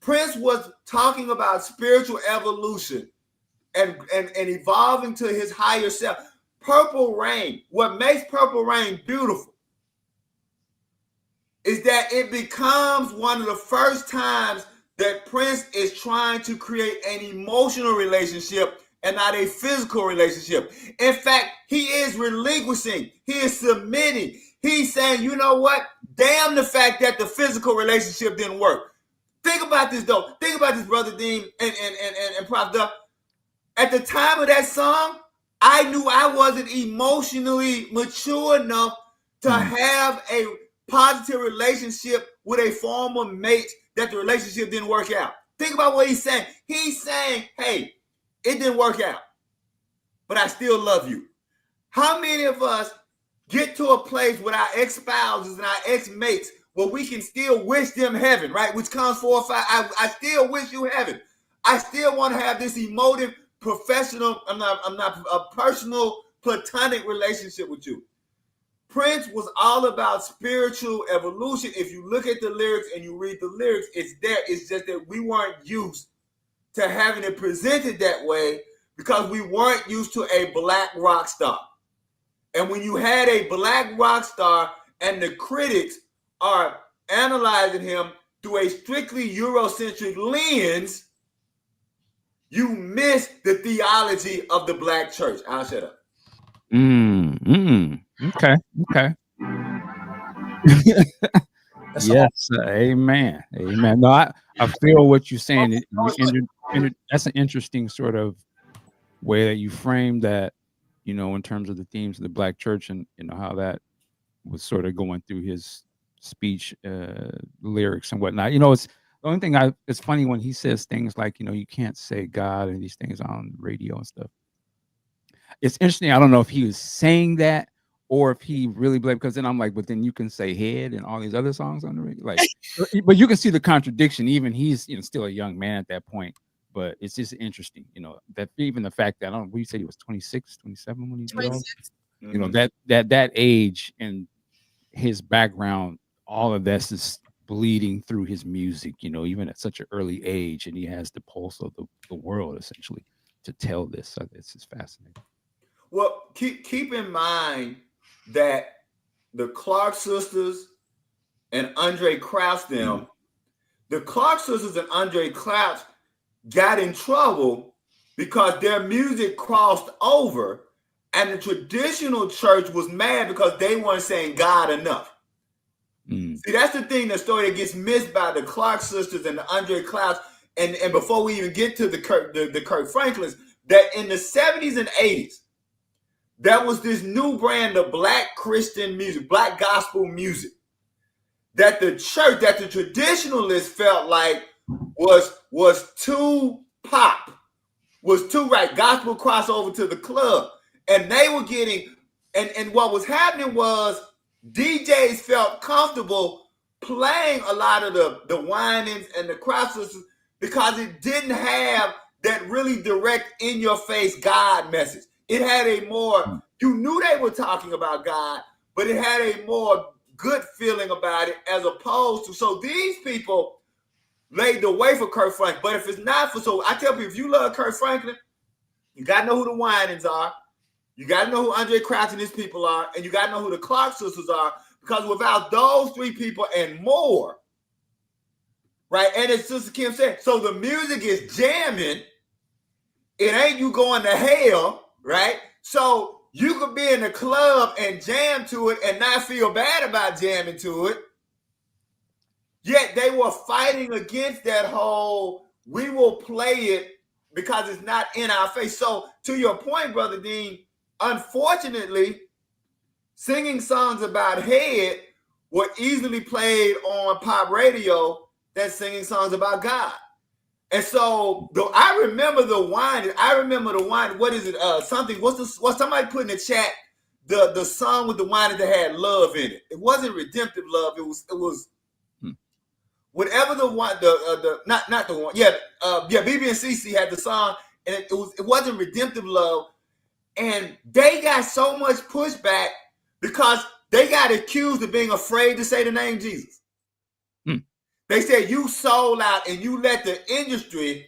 Prince was talking about spiritual evolution and evolving to his higher self. Purple Rain, what makes Purple Rain beautiful is that it becomes one of the first times that Prince is trying to create an emotional relationship and not a physical relationship. In fact, he is relinquishing. He is submitting. He's saying, you know what? Damn the fact that the physical relationship didn't work. Think about this, though. Think about this, Brother Dean and Prof. Duff. At the time of that song, I knew I wasn't emotionally mature enough to have a positive relationship with a former mate that the relationship didn't work out. Think about what he's saying. He's saying, hey, it didn't work out, but I still love you. How many of us get to a place with our ex-spouses and our ex-mates where we can still wish them heaven, right? Which comes 4 or 5. I still wish you heaven. I still want to have this emotive, professional, I'm not a personal, platonic relationship with you. Prince was all about spiritual evolution. If you look at the lyrics and you read the lyrics, it's there. It's just that we weren't used to having it presented that way because we weren't used to a black rock star. And when you had a black rock star and the critics are analyzing him through a strictly Eurocentric lens, you miss the theology of the black church. I'll shut up. Okay. Yes, amen. No, I feel what you're saying. That's an interesting sort of way that you frame that, in terms of the themes of the black church and how that was sort of going through his speech, lyrics and whatnot. It's the only thing it's funny when he says things like, you can't say God and these things on radio and stuff. It's interesting. I don't know if he was saying that or if he really believed, because then I'm like, but then you can say head and all these other songs on the radio. Like, but you can see the contradiction. Even he's still a young man at that point. But it's just interesting, that even the fact that you said he was 26, 27 when he did all, that age and his background, all of this is bleeding through his music, even at such an early age, and he has the pulse of the world essentially to tell this. So this is fascinating. Well, keep in mind that the Clark sisters and Andre Crouch the Clark sisters and Andre Crouch got in trouble because their music crossed over, and the traditional church was mad because they weren't saying God enough. See, that's the thing, the story that gets missed by the Clark sisters and the Andre Crouch, and before we even get to the Kirk Franklins, that in the 70s and 80s, there was this new brand of black Christian music, black gospel music, that the church, that the traditionalists felt like was too pop, was too gospel crossover to the club. And they were getting, and what was happening was DJs felt comfortable playing a lot of the whinings and the crosses because it didn't have that really direct in-your-face God message. It had a more, you knew they were talking about God, but it had a more good feeling about it as opposed to, so these people laid the way for Kirk Franklin. But if it's not for, so I tell people, if you love Kirk Franklin, you got to know who the Winans are. You got to know who Andre Crouch and his people are. And you got to know who the Clark sisters are. Because without those three people and more, right? And as Sister Kim said, so the music is jamming. It ain't you going to hell, right? So you could be in the club and jam to it and not feel bad about jamming to it. Yet they were fighting against that whole, we will play it because it's not in our face. So to your point, Brother Dean, unfortunately, singing songs about head were easily played on pop radio than singing songs about God. And so I remember the wine. What is it? What's somebody put in the chat? The song with the wine that had love in it. It wasn't redemptive love. It was whatever the one, not the one. Yeah, BB and CC had the song, and it wasn't redemptive love. And they got so much pushback because they got accused of being afraid to say the name Jesus. They said you sold out and you let the industry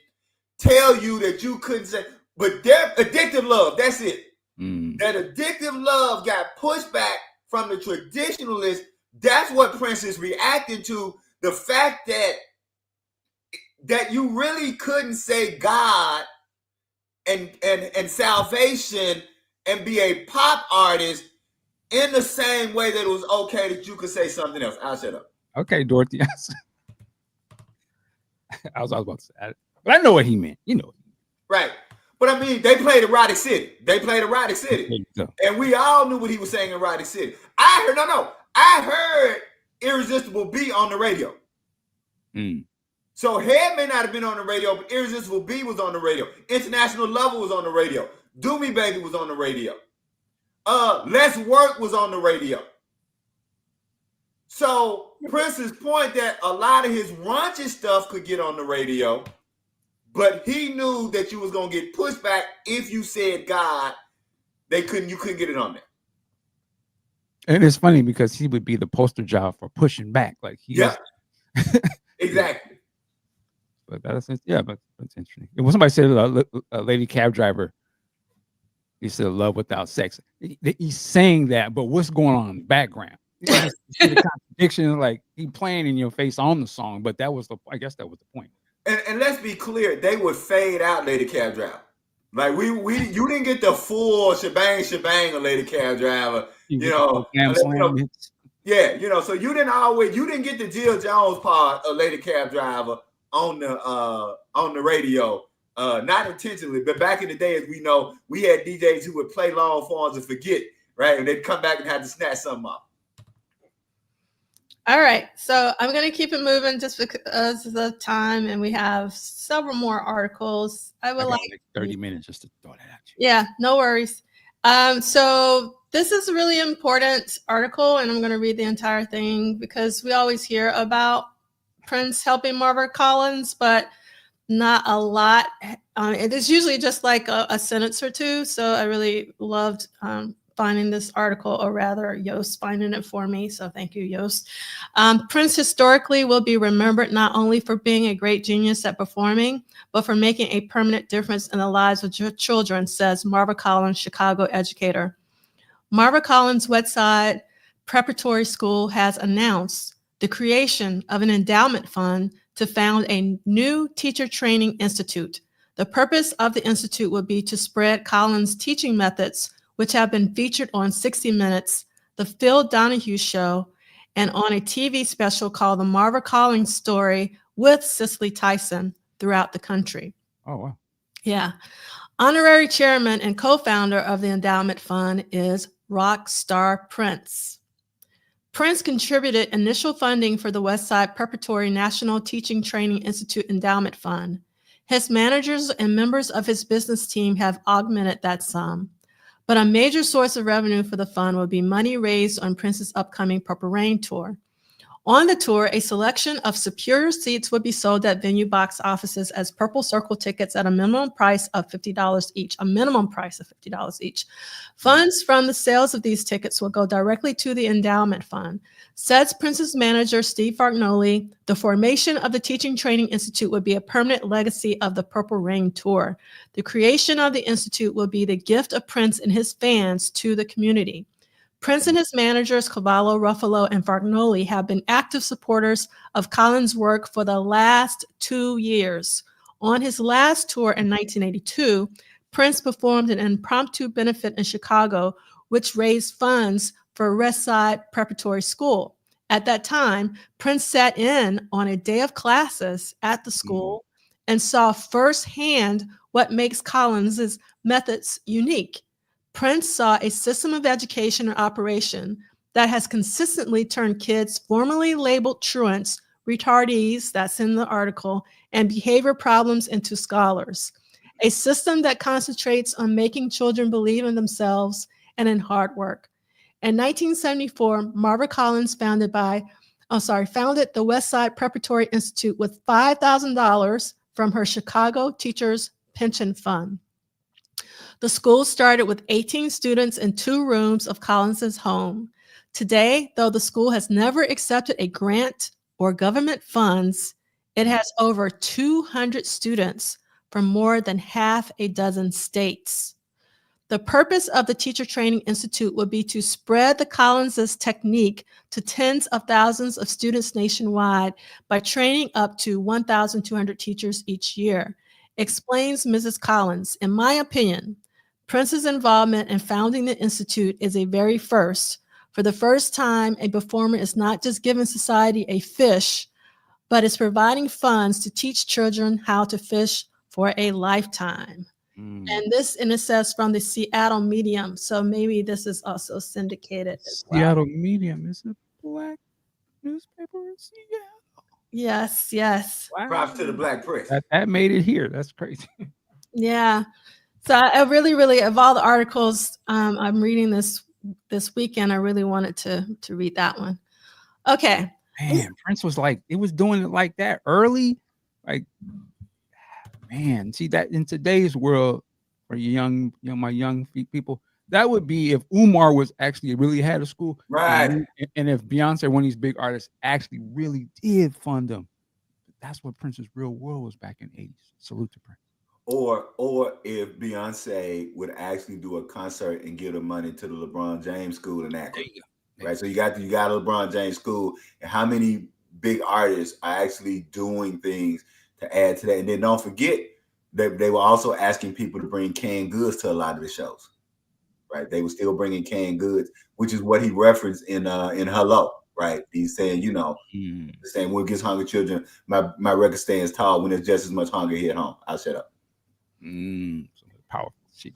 tell you that you couldn't say, but their addictive love, that's it. That addictive love got pushed back from the traditionalists. That's what Prince is reacting to, the fact that you really couldn't say God and salvation and be a pop artist in the same way that it was okay that you could say something else. I'll shut up. Okay, Dorothy. I was about to say it, but I know what he meant. Right. But I mean, they played Erotic City. And we all knew what he was saying in Erotic City. I heard Irresistible B on the radio. So Head may not have been on the radio, but Irresistible B was on the radio. International Lover was on the radio. Do Me Baby was on the radio. Let's Work was on the radio. So Prince's point that a lot of his raunchy stuff could get on the radio, but he knew that you was gonna get pushback if you said God. You couldn't get it on there. And it's funny because he would be the poster child for pushing back. Like Yeah, exactly. But that's interesting. When somebody said a lady cab driver, he said love without sex. He's saying that, but what's going on in the background? You see the contradiction, like he playing in your face on the song, but I guess that was the point. And let's be clear, they would fade out Lady Cab Driver. Like you didn't get the full shebang of Lady Cab Driver. So you didn't get the Jill Jones part of Lady Cab Driver on the radio. Not intentionally, but back in the day, as we know, we had DJs who would play long forms and forget, right? And they'd come back and have to snatch something up. All right, so I'm going to keep it moving just because of the time, and we have several more articles. I would like 30 minutes just to throw that at you. Yeah, no worries. So this is a really important article, and I'm going to read the entire thing because we always hear about Prince helping Marva Collins, but not a lot. It is usually just like a sentence or two. So I really loved finding this article, or rather Yost finding it for me. So thank you, Yost. Prince historically will be remembered not only for being a great genius at performing, but for making a permanent difference in the lives of children, says Marva Collins, Chicago educator. Marva Collins Westside Preparatory School has announced the creation of an endowment fund to found a new teacher training institute. The purpose of the institute will be to spread Collins' teaching methods, which have been featured on 60 Minutes, The Phil Donahue Show, and on a TV special called The Marva Collins Story with Cicely Tyson, throughout the country. Oh, wow. Yeah. Honorary chairman and co-founder of the endowment fund is rock star Prince. Prince contributed initial funding for the Westside Preparatory National Teaching Training Institute Endowment Fund. His managers and members of his business team have augmented that sum. But a major source of revenue for the fund will be money raised on Prince's upcoming Purple Rain tour. On the tour, a selection of superior seats would be sold at venue box offices as Purple Circle tickets at a minimum price of $50 each. Funds from the sales of these tickets will go directly to the endowment fund. Says Prince's manager, Steve Fargnoli, the formation of the Teaching Training Institute would be a permanent legacy of the Purple Rain tour. The creation of the institute will be the gift of Prince and his fans to the community. Prince and his managers, Cavallo, Ruffalo, and Fargnoli, have been active supporters of Collins' work for the last 2 years. On his last tour in 1982, Prince performed an impromptu benefit in Chicago, which raised funds for Westside Preparatory School. At that time, Prince sat in on a day of classes at the school and saw firsthand what makes Collins' methods unique. Prince saw a system of education and operation that has consistently turned kids formerly labeled truants, retardees, that's in the article, and behavior problems into scholars. A system that concentrates on making children believe in themselves and in hard work. In 1974, Marva Collins founded the Westside Preparatory Institute with $5,000 from her Chicago Teachers Pension Fund. The school started with 18 students in 2 rooms of Collins's home. Today, though the school has never accepted a grant or government funds, it has over 200 students from more than half a dozen states. The purpose of the Teacher Training Institute would be to spread the Collins' technique to tens of thousands of students nationwide by training up to 1,200 teachers each year. Explains Mrs. Collins, in my opinion, Prince's involvement in founding the Institute is a very first. For the first time, a performer is not just giving society a fish, but is providing funds to teach children how to fish for a lifetime. And it says from the Seattle Medium, so maybe this is also syndicated as well. Seattle Medium is a black newspaper in Seattle. Yes. Wow. Props to the black press. That made it here. That's crazy. Yeah. So I really, of all the articles I'm reading this weekend, I really wanted to read that one. Okay. Man, Prince was doing it like that early. Like, man, see that in today's world for my young people, That would be if Umar was actually really had a school, Right. and if Beyonce, one of these big artists, actually really did fund them. That's what Prince's real world was back in the 80s. Salute to Prince. Or if Beyonce would actually do a concert and give the money to the LeBron James School in Akron. Right. So you got a LeBron James School, and how many big artists are actually doing things to add to that? And then don't forget that they were also asking people to bring canned goods to a lot of the shows. Right. They were still bringing canned goods, which is what he referenced in Hello. Right. He's saying, saying when it gets hungry children, my record stands tall when there's just as much hunger here at home. I'll shut up. Powerful shit.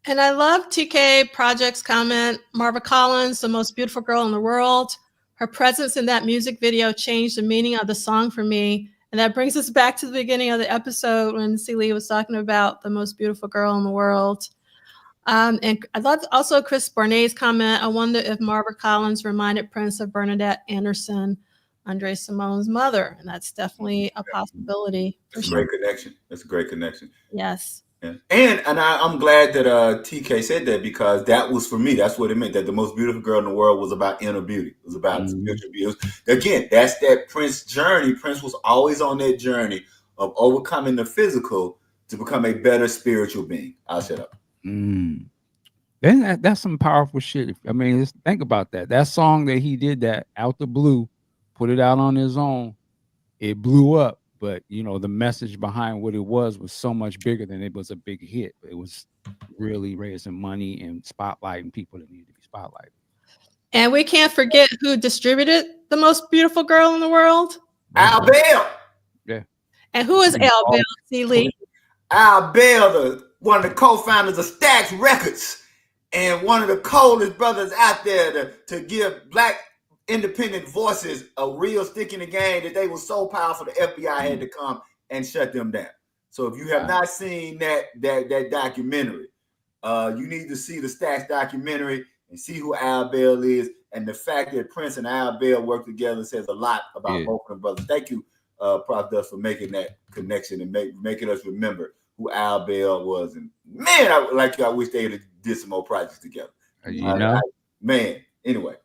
And I love TK Project's comment. Marva Collins, the most beautiful girl in the world. Her presence in that music video changed the meaning of the song for me. And that brings us back to the beginning of the episode when C Liegh was talking about the most beautiful girl in the world. And I love also Chris Barnet's comment. I wonder if Marva Collins reminded Prince of Bernadette Anderson, Andre Simone's mother. And that's definitely a possibility. That's a great connection. That's a great connection. Yes. Yeah. And I'm glad that TK said that, because that was, for me, that's what it meant, that the most beautiful girl in the world was about inner beauty. It was about spiritual beauty. Again, that's that Prince journey. Prince was always on that journey of overcoming the physical to become a better spiritual being. I'll shut up. That's some powerful shit. I mean, just think about that. That song that he did, that out the blue, put it out on his own. It blew up. But, the message behind what it was so much bigger than it was a big hit. It was really raising money and spotlighting people that needed to be spotlighted. And we can't forget who distributed The Most Beautiful Girl in the World. Al Bell. Yeah. And who is Al Bell, C Liegh? Al Bell, one of the co-founders of Stax Records, and one of the coldest brothers out there to give Black independent voices a real stick in the game, that they were so powerful the FBI had to come and shut them down. So if you have not seen that documentary, you need to see the Stax documentary and see who Al Bell is. And the fact that Prince and Al Bell work together says a lot about both of them brothers. Thank you, Prof. Duff, for making that connection and making us remember who Al Bell was. And man, I wish they had did some more projects together. Man, anyway.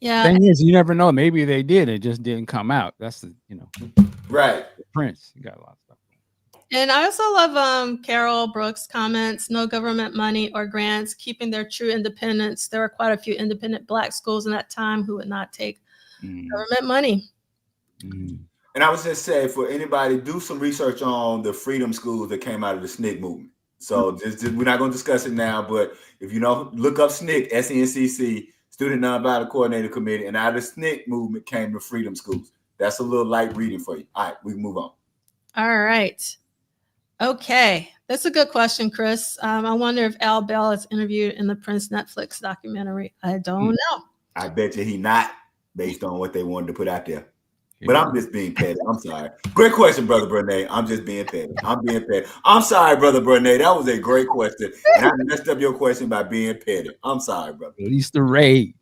Yeah. Thing is, you never know. Maybe they did. It just didn't come out. That's the, right. Prince. You got a lot of stuff. And I also love Carol Brooks' comments. No government money or grants, keeping their true independence. There were quite a few independent Black schools in that time who would not take government money. And I was just saying, for anybody, do some research on the freedom schools that came out of the SNCC movement. So we're not going to discuss it now, but if look up SNCC, SNCC, Student Nonviolent Coordinator Committee, and out of the SNCC movement came the freedom schools. That's a little light reading for you. All right, we can move on. All right. Okay. That's a good question, Chris. I wonder if Al Bell is interviewed in the Prince Netflix documentary. I don't know. I bet you he not, based on what they wanted to put out there. But I'm just being petty. I'm sorry. Great question, Brother Bernay. I'm just being petty. I'm sorry, Brother Bernay. That was a great question. And I messed up your question by being petty. I'm sorry, brother. At least the rage.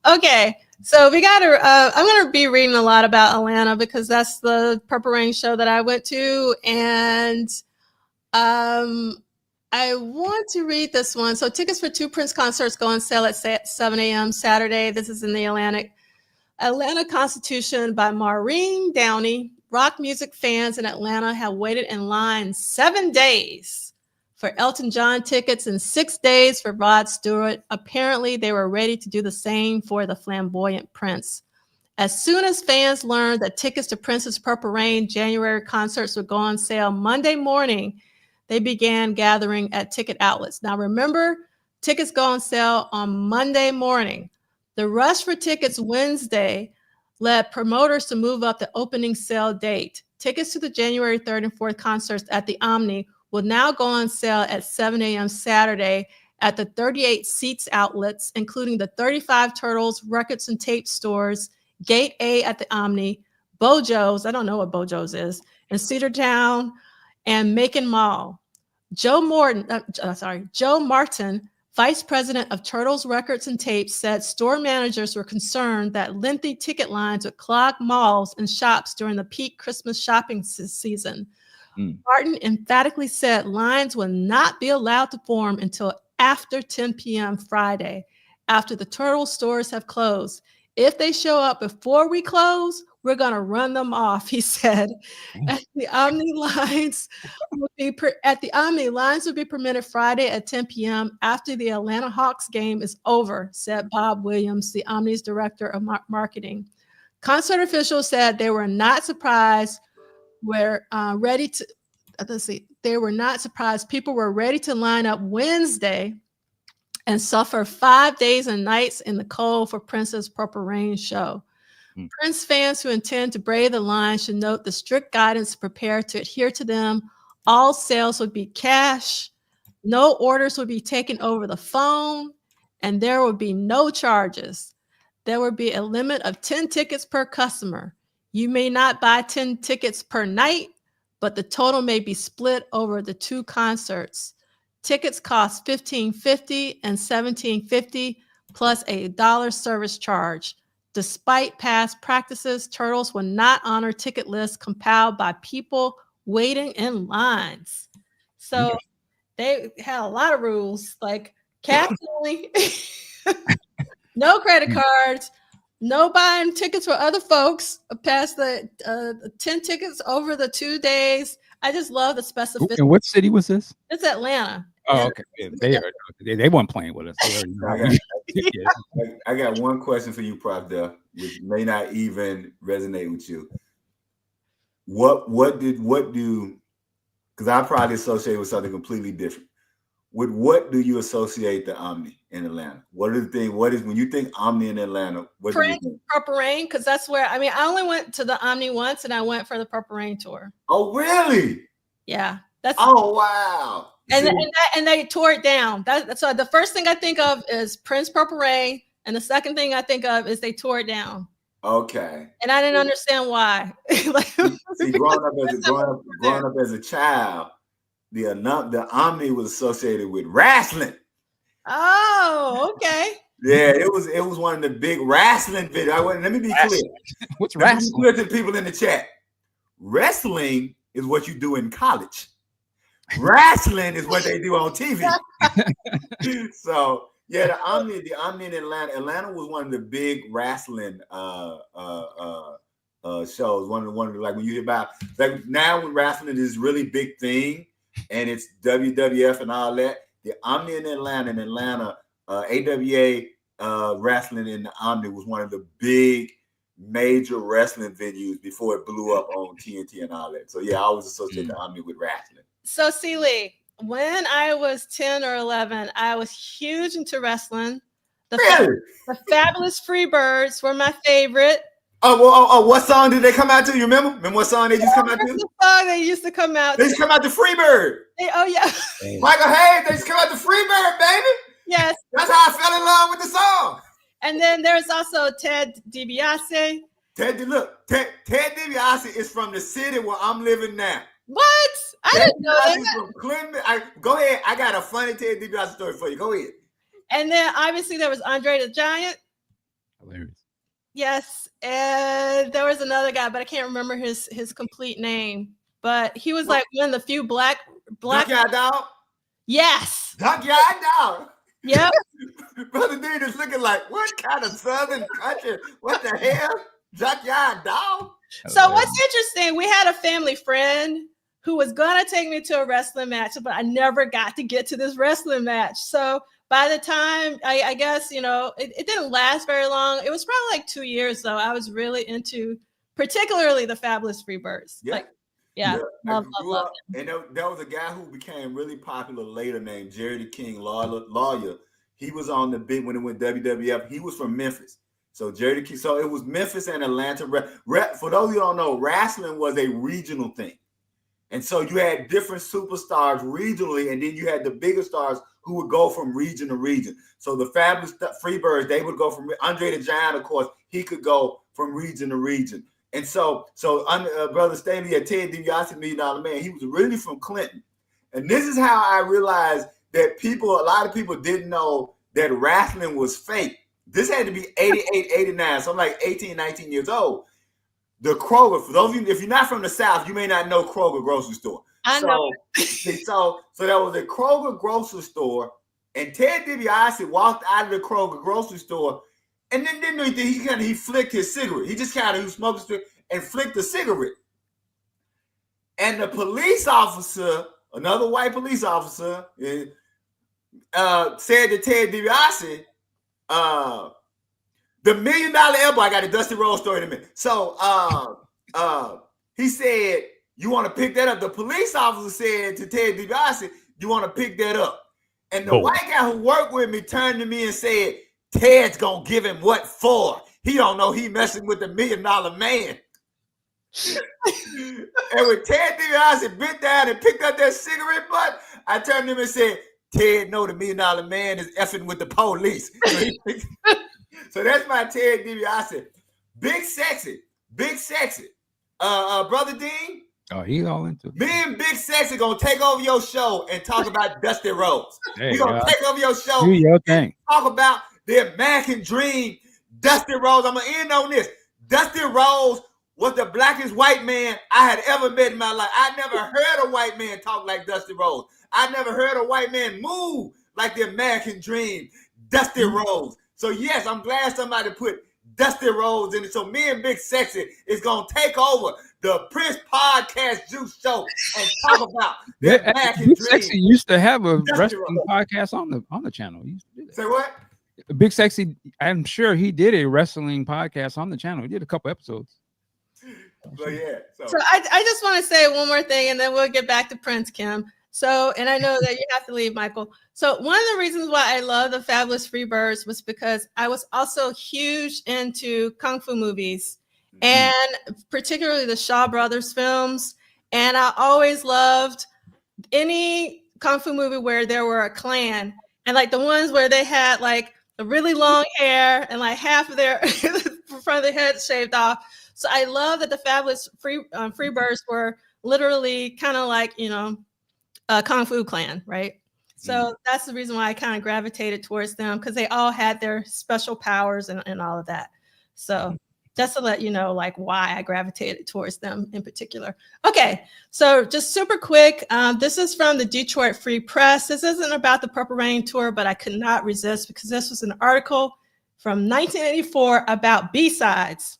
Okay. So we got to, I'm going to be reading a lot about Atlanta because that's the Purple Rain show that I went to. And I want to read this one. So tickets for 2 Prince concerts go on sale at 7 a.m. Saturday. This is in the Atlanta Constitution by Maureen Downey. Rock music fans in Atlanta have waited in line 7 days for Elton John tickets and 6 days for Rod Stewart. Apparently, they were ready to do the same for the flamboyant Prince. As soon as fans learned that tickets to Prince's Purple Rain January concerts would go on sale Monday morning, they began gathering at ticket outlets. Now, remember, tickets go on sale on Monday morning. The rush for tickets Wednesday led promoters to move up the opening sale date. Tickets to the January 3rd and 4th concerts at the Omni will now go on sale at 7 a.m. Saturday at the 38 Seats outlets, including the 35 Turtles Records and Tape stores, Gate A at the Omni, Bojo's, I don't know what Bojo's is, in Cedartown, and Macon Mall. Joe Martin, Vice President of Turtles Records and Tapes, said store managers were concerned that lengthy ticket lines would clog malls and shops during the peak Christmas shopping season. Martin emphatically said lines will not be allowed to form until after 10 p.m. Friday, after the turtle stores have closed. If they show up before we close, we're going to run them off, he said. The Omni lines will be permitted Friday at 10 p.m. after the Atlanta Hawks game is over, said Bob Williams, the Omni's director of marketing. Concert officials said they were not surprised. They were not surprised. People were ready to line up Wednesday and suffer 5 days and nights in the cold for Prince's Purple Rain show. Prince fans who intend to brave the line should note the strict guidance to prepare to adhere to them. All sales would be cash. No orders would be taken over the phone, and there would be no charges. There would be a limit of 10 tickets per customer. You may not buy 10 tickets per night, but the total may be split over the 2 concerts. Tickets cost $15.50 and $17.50 plus a $1 service charge. Despite past practices, Turtles will not honor ticket lists compiled by people waiting in lines. So they had a lot of rules, like cash only, no credit cards, no buying tickets for other folks past the 10 tickets over the 2 days. I just love the specificity. And what city was this? It's Atlanta. Oh, okay. Yeah, they weren't playing with us. I got one question for you, Prof. Duff, which may not even resonate with you. What do? Because I probably associate with something completely different. With what do you associate the Omni in Atlanta? What are the things? What is when you think Omni in Atlanta? What Prince, Purple Rain, because that's where I only went to the Omni once, and I went for the Purple Rain tour. Oh, really? Yeah, that's. Oh, wow. And they tore it down. That's so the first thing I think of is Prince Purple Rain, and the second thing I think of is they tore it down. Okay. And I didn't understand why. See, growing up as a child, the Omni was associated with wrestling. Oh, okay. Yeah, it was one of the big wrestling videos. Let me be clear. What's wrestling? Clear to people in the chat. Wrestling is what you do in college. Wrestling is what they do on TV. So yeah, the Omni in Atlanta was one of the big wrestling shows. One of the like when you hear about like now when wrestling is really big thing and it's WWF and all that. The Omni in Atlanta, AWA wrestling in the Omni was one of the big major wrestling venues before it blew up on TNT and all that. So yeah, I always associate the Omni with wrestling. So C Liegh, when I was 10 or 11, I was huge into wrestling. The Fabulous Freebirds were my favorite. Oh, what song did they come out to? You remember what song they just come out to? The song they used to come out. They just come out to Freebird. Oh yeah. Michael Hayes, they just come out to Freebird, baby. Yes. That's how I fell in love with the song. And then there's also Ted DiBiase. Ted DiBiase is from the city where I'm living now. What? I didn't know that. From Clinton. Go ahead. I got a funny Ted DiBiase story for you. Go ahead. And then obviously there was Andre the Giant. Hilarious. Yes, and there was another guy, but I can't remember his complete name. But he was like one of the few black. Junkyard Dog. Yes. Junkyard Dog. Yep. Brother Dean is looking like, what kind of southern country? What the hell? Junkyard Dog. So what's interesting, we had a family friend who was going to take me to a wrestling match, but I never got to get to this wrestling match. So by the time, I guess, it didn't last very long. It was probably like 2 years, though. I was really into particularly the Fabulous Freebirds. Yeah. Love. And there was a guy who became really popular later named Jerry the King Lawyer. He was on the big when it went WWF. He was from Memphis. So Jerry the King. So it was Memphis and Atlanta. For those who don't know, wrestling was a regional thing. And so you had different superstars regionally, and then you had the bigger stars who would go from region to region. So the Fabulous Freebirds, they would go from Andre the Giant, of course, he could go from region to region. And so Brother Stanley had Ted DiBiase, $1 Million Man. He was really from Clinton. And this is how I realized that a lot of people didn't know that wrestling was fake. This had to be 88, 89. So I'm like 18, 19 years old. the Kroger, for those of you, if you're not from the South, you may not know Kroger grocery store. I know. So there was a Kroger grocery store, and Ted DiBiase walked out of the Kroger grocery store, and then didn't do anything. He flicked his cigarette. He just kind of smoked a and flicked the cigarette. And the police officer, another white police officer, said to Ted DiBiase, the $1 million elbow. I got a Dusty Rhodes story in a minute. So he said, you want to pick that up? The police officer said to Ted DiBiase, you want to pick that up? And the white guy who worked with me turned to me and said, Ted's going to give him what for? He don't know he messing with the $1 million man. And when Ted DiBiase bent down and picked up that cigarette butt, I turned to him and said, Ted know the $1 million man is effing with the police. So that's my Ted DiBiase. Big sexy. Brother Dean. Oh, he's all into it. Me and Big Sexy gonna take over your show and talk about Dusty Rhodes. We're gonna take over your show. Do your thing. Talk about the American dream. Dusty Rhodes. I'm gonna end on this. Dusty Rhodes was the blackest white man I had ever met in my life. I never heard a white man talk like Dusty Rhodes. I never heard a white man move like the American dream. Dusty Rhodes. So yes, I'm glad somebody put Dusty Rhodes in it. So me and Big Sexy is gonna take over the Prince Podcast Juice Show and talk about the American Big dream. Sexy used to have a Dusty wrestling Rhodes. podcast on the channel. He used to do that. Say what? Big Sexy, I'm sure he did a wrestling podcast on the channel. He did a couple episodes. But yeah. So I just want to say one more thing, and then we'll get back to Prince, Kim. So, and I know that you have to leave, Michael. So one of the reasons why I love the Fabulous Freebirds was because I was also huge into Kung Fu movies, and particularly the Shaw Brothers films. And I always loved any Kung Fu movie where there were a clan, and like the ones where they had like the really long hair and like half of their front of their head shaved off. So I love that the Fabulous Freebirds were literally kind of like, you know, a Kung Fu clan, right? So that's the reason why I kind of gravitated towards them, because they all had their special powers and all of that. So just to let you know, like, why I gravitated towards them in particular. Okay, so just super quick. This is from the Detroit Free Press. This isn't about the Purple Rain Tour, but I could not resist because this was an article from 1984 about B-sides.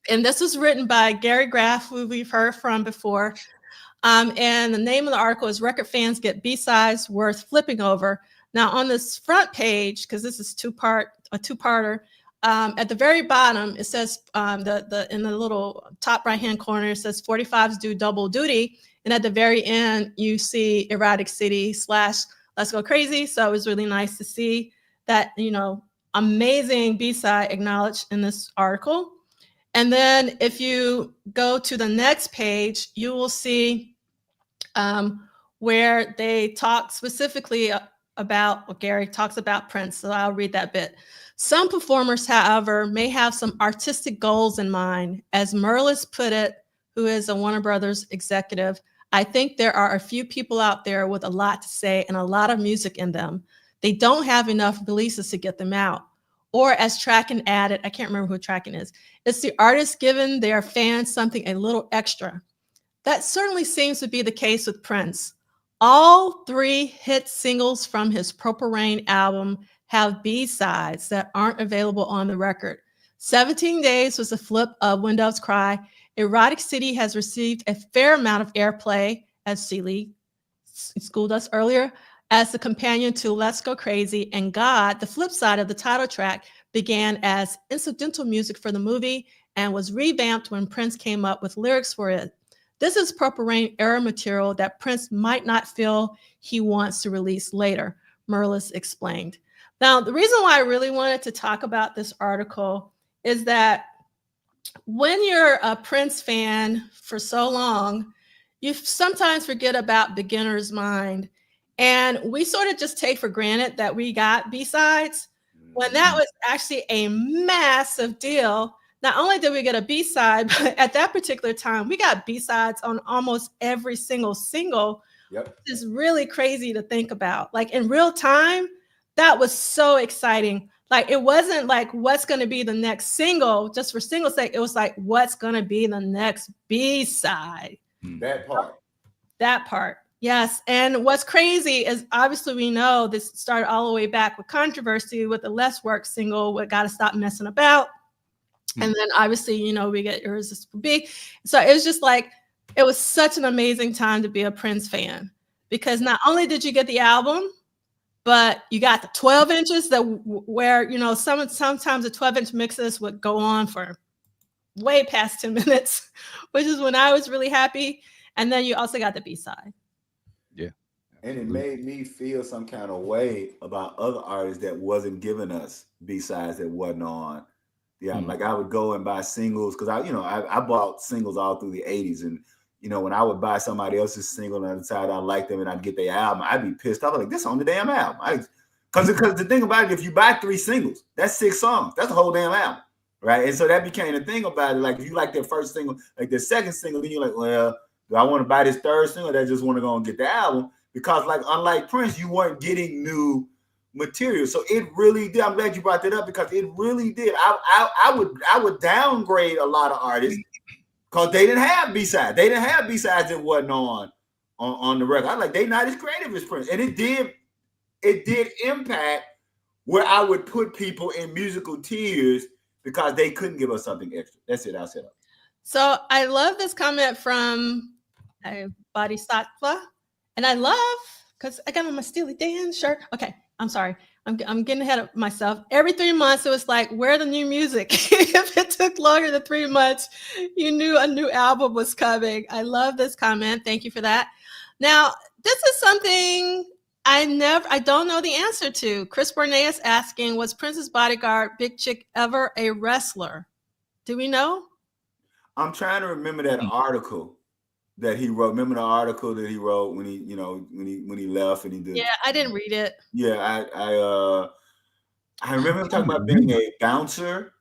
And this was written by Gary Graff, who we've heard from before. And the name of the article is Record Fans Get B-Sides Worth Flipping Over. Now on this front page, because this is a two-parter, at the very bottom, it says in the little top right-hand corner, it says 45s do double duty. And at the very end, you see Erotic City / Let's Go Crazy. So it was really nice to see that, you know, amazing B-side acknowledged in this article. And then if you go to the next page, you will see where they talk specifically about, well, Gary talks about Prince, so I'll read that bit. Some performers, however, may have some artistic goals in mind. As Merlis put it, who is a Warner Brothers executive, I think there are a few people out there with a lot to say and a lot of music in them. They don't have enough releases to get them out. Or as Tracken added, I can't remember who Tracken is, it's the artist giving their fans something a little extra. That certainly seems to be the case with Prince. All 3 hit singles from his Purple Rain album have B-sides that aren't available on the record. 17 Days was a flip of When Doves Cry. Erotic City has received a fair amount of airplay, as C Liegh schooled us earlier, as the companion to Let's Go Crazy. And God, the flip side of the title track, began as incidental music for the movie and was revamped when Prince came up with lyrics for it. This is Purple Rain era material that Prince might not feel he wants to release later, Merlis explained. Now, the reason why I really wanted to talk about this article is that when you're a Prince fan for so long, you sometimes forget about beginner's mind. And we sort of just take for granted that we got B-sides when that was actually a massive deal. Not only did we get a B-side, but at that particular time, we got B-sides on almost every single. Yep. Which is really crazy to think about. Like in real time, that was so exciting. Like, it wasn't like, what's going to be the next single just for single sake. It was like, what's going to be the next B-side? That part. That part. Yes. And what's crazy is, obviously we know this started all the way back with Controversy with the Less Work single, What Gotta Stop Messing About. And then obviously, you know, we get Irresistible Big. So it was just like, it was such an amazing time to be a Prince fan, because not only did you get the album, but you got the 12 inches that where, you know, sometimes the 12-inch mixes would go on for way past 10 minutes, which is when I was really happy. And then you also got the B-side. Yeah. And it made me feel some kind of way about other artists that wasn't giving us B-sides that wasn't on. Yeah, like I would go and buy singles, because I bought singles all through the 80s. And, you know, when I would buy somebody else's single and I decided I liked them and I'd get their album, I'd be pissed off. Like, this is on the damn album. Because the thing about it, if you buy 3 singles, that's 6 songs. That's the whole damn album. Right. And so that became the thing about it. Like, if you like their first single, like their second single, then you're like, well, do I want to buy this third single, or I just want to go and get the album? Because, like, unlike Prince, you weren't getting new material. So it really did. I'm glad you brought that up, because it really did. I would downgrade a lot of artists because they didn't have B-sides. They didn't have B-sides that wasn't on the record. I like, they not as creative as Prince. And it did impact where I would put people in musical tiers, because they couldn't give us something extra. That's it. I'll set up. So I love this comment from Body Satva. And I love, because I got on my Steely Dan shirt. Okay, I'm sorry. I'm getting ahead of myself. Every 3 months, it was like, where the new music? If it took longer than 3 months, you knew a new album was coming. I love this comment. Thank you for that. Now, this is something I don't know the answer to. Chris Burnett is asking, was Prince's bodyguard, Big Chick, ever a wrestler? Do we know? I'm trying to remember that article that he wrote. Remember the article that he wrote when he left and he did? Yeah, I didn't read it. Yeah, I remember him talking about being a bouncer.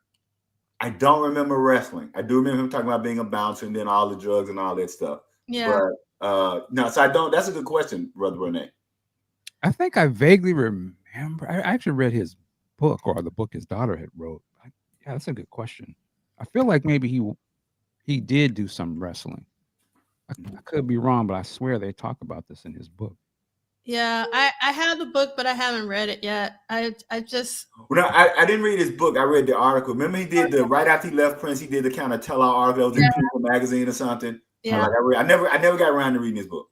I don't remember wrestling. I do remember him talking about being a bouncer and then all the drugs and all that stuff. Yeah. But no, so I don't. That's a good question, Brother Burnett. I think I vaguely remember. I actually read his book, or the book his daughter had wrote. Yeah, that's a good question. I feel like maybe he did do some wrestling. I could be wrong, but I swear they talk about this in his book. Yeah, I have the book, but I haven't read it yet. I just... Well, no, I didn't read his book. I read the article. Remember, he did right after he left Prince, he did the kind of tell-all article that was in People magazine or something. Yeah. I never got around to reading his book.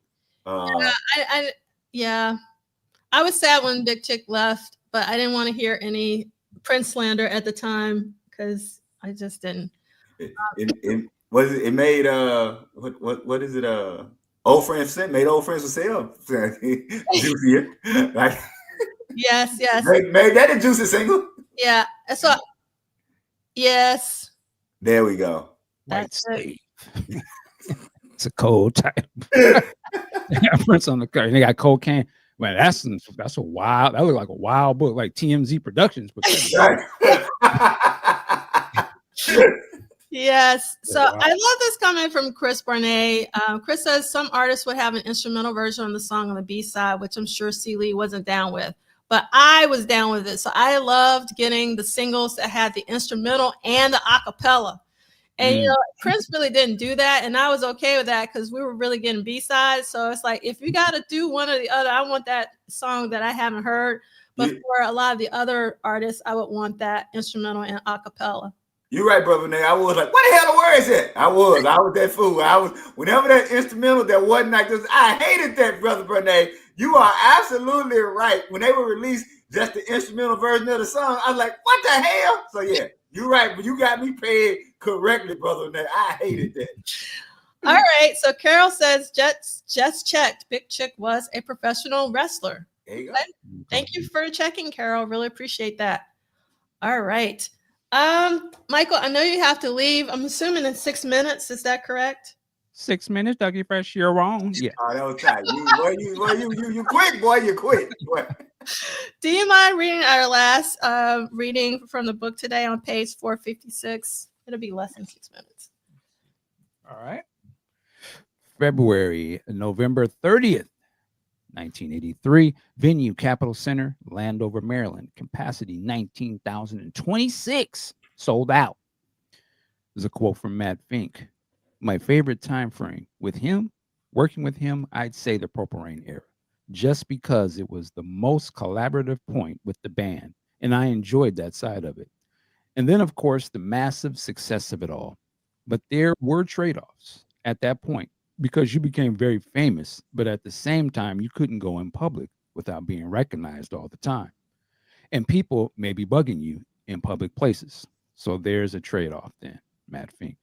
Yeah, I was sad when Big Chick left, but I didn't want to hear any Prince slander at the time, because I just didn't. It made what is it? Old Friends made Old Friends for Sale juicier. Like, yes. Made that a juicy single. Yeah. So yes. There we go. That's it. It's a cold type. They got Prince on the cover. They got cocaine. Man, that's a wild. That looked like a wild book, like TMZ Productions. But yes. So wow. I love this comment from Chris Barnett. Chris says some artists would have an instrumental version of the song on the B-side, which I'm sure C Liegh wasn't down with, but I was down with it. So I loved getting the singles that had the instrumental and the acapella. And you know, Prince really didn't do that, and I was okay with that because we were really getting B-sides. So it's like, if you got to do one or the other, I want that song that I haven't heard. But for a lot of the other artists, I would want that instrumental and acapella. You're right, Brother Nate. I was like, what the hell, where is it? I was that fool. Whenever that instrumental that wasn't like this, I hated that, Brother Burnett. You are absolutely right. When they would release just the instrumental version of the song, I was like, what the hell? So yeah, you're right, but you got me paid correctly, Brother Nate. I hated that. All right. So Carol says, just checked. Big Chick was a professional wrestler. There you go. Thank you for checking, Carol. Really appreciate that. All right. Michael, I know you have to leave. I'm assuming in 6 minutes. Is that correct? 6 minutes, Dougie Fresh. You're wrong. Yeah. Oh, that was tight. You quit, boy. You quit. Boy. Do you mind reading our last reading from the book today on page 456? It'll be less than 6 minutes. All right. November 30th, 1983, venue Capitol Center, Landover, Maryland, capacity 19,026, sold out. There's a quote from Matt Fink. My favorite time frame with him, working with him, I'd say the Purple Rain era, just because it was the most collaborative point with the band, and I enjoyed that side of it. And then, of course, the massive success of it all. But there were trade-offs at that point because you became very famous, but at the same time, you couldn't go in public without being recognized all the time. And people may be bugging you in public places. So there's a trade-off then, Matt Fink.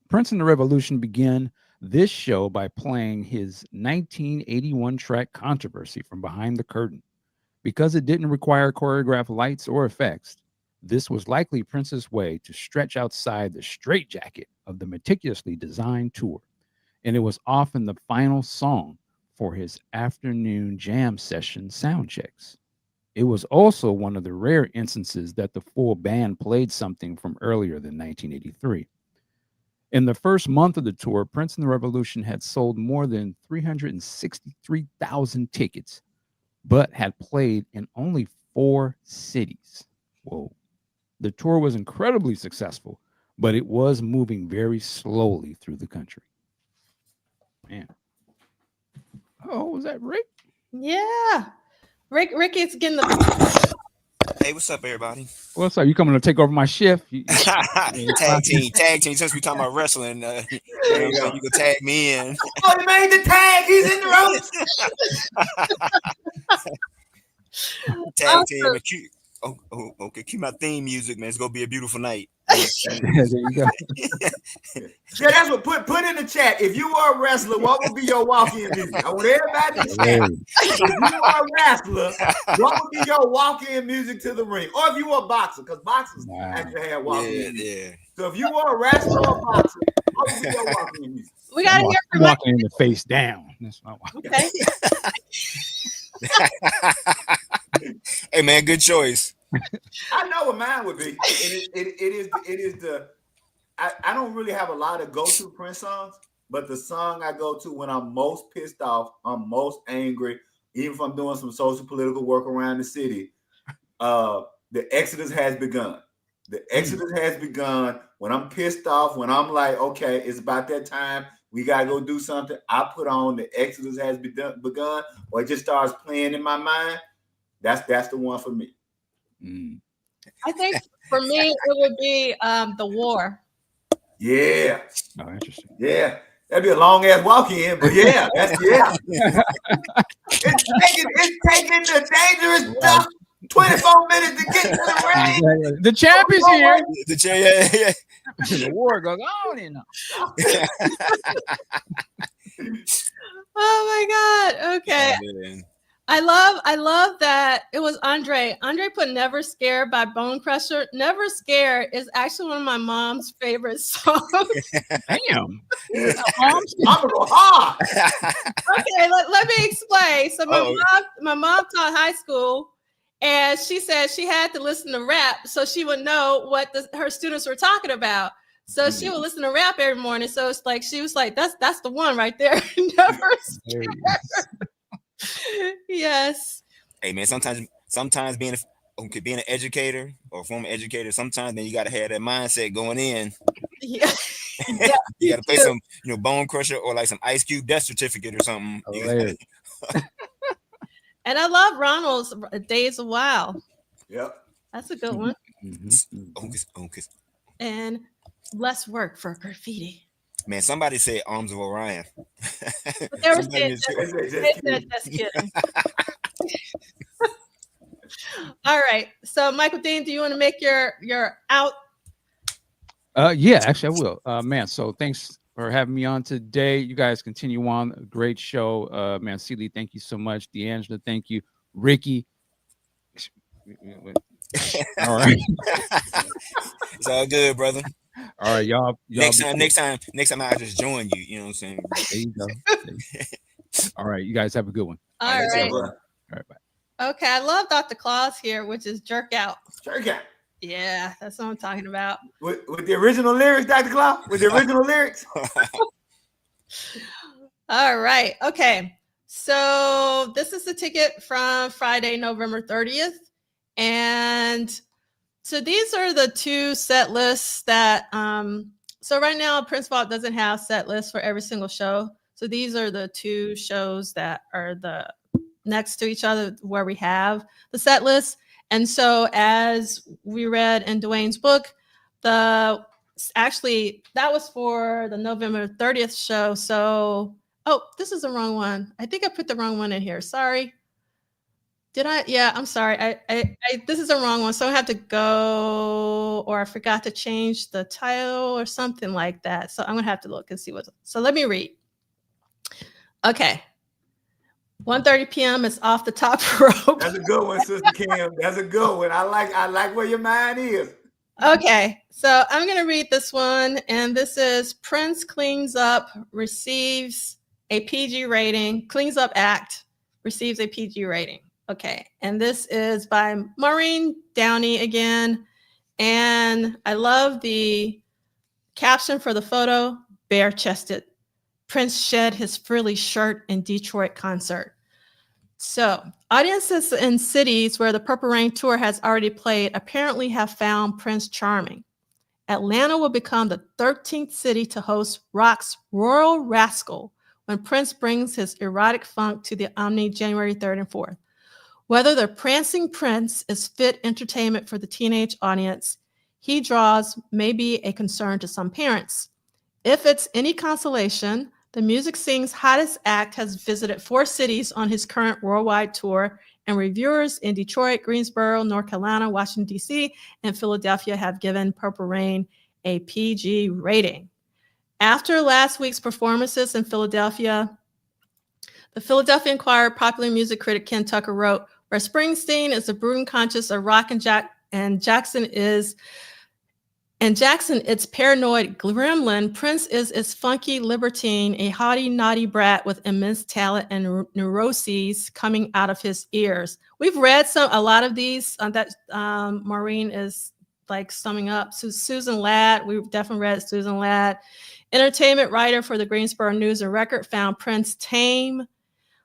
Prince and the Revolution began this show by playing his 1981 track Controversy from Behind the Curtain. Because it didn't require choreographed lights or effects, this was likely Prince's way to stretch outside the straitjacket of the meticulously designed tour. And it was often the final song for his afternoon jam session sound checks. It was also one of the rare instances that the full band played something from earlier than 1983. In the first month of the tour, Prince and the Revolution had sold more than 363,000 tickets, but had played in only 4 cities. Whoa. The tour was incredibly successful, but it was moving very slowly through the country. Man. Oh, was that Rick? Yeah. Ricky's getting the. Hey, what's up, everybody? What's up? You coming to take over my shift? Tag team. Since we talking about wrestling, you can tag me in. Oh, he made the tag. He's in the ropes. Tag team. Okay. Cue my theme music, man. It's gonna be a beautiful night. There you go. Yeah, that's what put in the chat. If you were a wrestler, what would be your walk-in music? I want everybody to chat. If you are a wrestler, what would be your walk-in music to the ring? Or if you were a boxer, because boxers actually have walk-in music. Yeah. So if you were a wrestler or a boxer, what would be your walk-in music? We gotta hear from walking in the face down. That's my walk. Okay. Hey man, good choice. I know what mine would be. It is the. I don't really have a lot of go-to Prince songs, but the song I go to when I'm most pissed off, I'm most angry, even if I'm doing some social political work around the city, the Exodus has begun. The Exodus has begun. When I'm pissed off, when I'm like, okay, it's about that time, we gotta go do something. I put on the Exodus has begun, or it just starts playing in my mind. That's the one for me. I think for me it would be The War. Yeah. Oh, interesting. Yeah. That'd be a long ass walk-in, but yeah, that's It's taking the dangerous stuff 24 minutes to get to the ring. The champ is here. Yeah. The war goes on and on. Oh my God. Okay. Oh, I love that it was Andre. Andre put Never Scared by Bone Crusher. Never Scared is actually one of my mom's favorite songs. Damn. I'm gonna go hard. Okay, let me explain. So my mom taught high school, and she said she had to listen to rap so she would know what her students were talking about. So she would listen to rap every morning. So it's like she was like, that's the one right there. Never Scared. Yes. Hey man, sometimes being an educator or former educator, sometimes then you gotta have that mindset going in. Yeah. You gotta play some, Bone Crusher or like some Ice Cube death certificate or something. And I love Ronald's Days of Wow. Yep. That's a good one. Uncas. And Less Work for Graffiti. Man, somebody said Arms of Orion. But they were saying that's kidding. All right. So Michael Dean, do you want to make your out? Yeah, actually I will. Man, so thanks for having me on today. You guys continue on. Great show. Man, C Liegh, thank you so much. D'Angela, thank you. Ricky. All right. It's all good, brother. All right, y'all. Next time I'll just join you. You know what I'm saying? There you go. All right, you guys have a good one. All right. All right, bye. Okay, I love Dr. Claus here, which is Jerk Out. Jerk Out. Yeah, that's what I'm talking about. With the original lyrics, Dr. Claus? With the original lyrics? All right. Okay. So this is the ticket from Friday, November 30th. And so these are the two set lists that, so right now Prince Vault doesn't have set lists for every single show. So these are the two shows that are the next to each other where we have the set list. And so as we read in Duane's book, actually that was for the November 30th show. So, oh, this is the wrong one. I think I put the wrong one in here. Sorry. Did I? Yeah, I'm sorry. I this is the wrong one. So I have to go, or I forgot to change the title or something like that. So I'm gonna have to look and see what. So let me read. Okay. 1:30 p.m. is Off the Top Rope. That's a good one, Sister Kim. That's a good one. I like where your mind is. Okay, so I'm gonna read this one, and this is Prince Cleans Up, receives a PG rating. Cleans Up Act receives a PG rating. Okay, and this is by Maureen Downey again, and I love the caption for the photo: bare-chested. Prince shed his frilly shirt in Detroit concert. So, audiences in cities where the Purple Rain Tour has already played apparently have found Prince charming. Atlanta will become the 13th city to host Rock's Royal Rascal when Prince brings his erotic funk to the Omni January 3rd and 4th. Whether the prancing Prince is fit entertainment for the teenage audience he draws may be a concern to some parents. If it's any consolation, the music scene's hottest act has visited 4 cities on his current worldwide tour, and reviewers in Detroit, Greensboro, North Carolina, Washington, D.C., and Philadelphia have given Purple Rain a PG rating. After last week's performances in Philadelphia, the Philadelphia Inquirer popular music critic Ken Tucker wrote, where Springsteen is the brooding conscience of rock and Jackson its paranoid gremlin, Prince is its funky libertine, a haughty, naughty brat with immense talent and neuroses coming out of his ears. We've read a lot of these that Maureen is like summing up. So Susan Ladd, we've definitely read Susan Ladd. Entertainment writer for the Greensboro News and Record found Prince tame.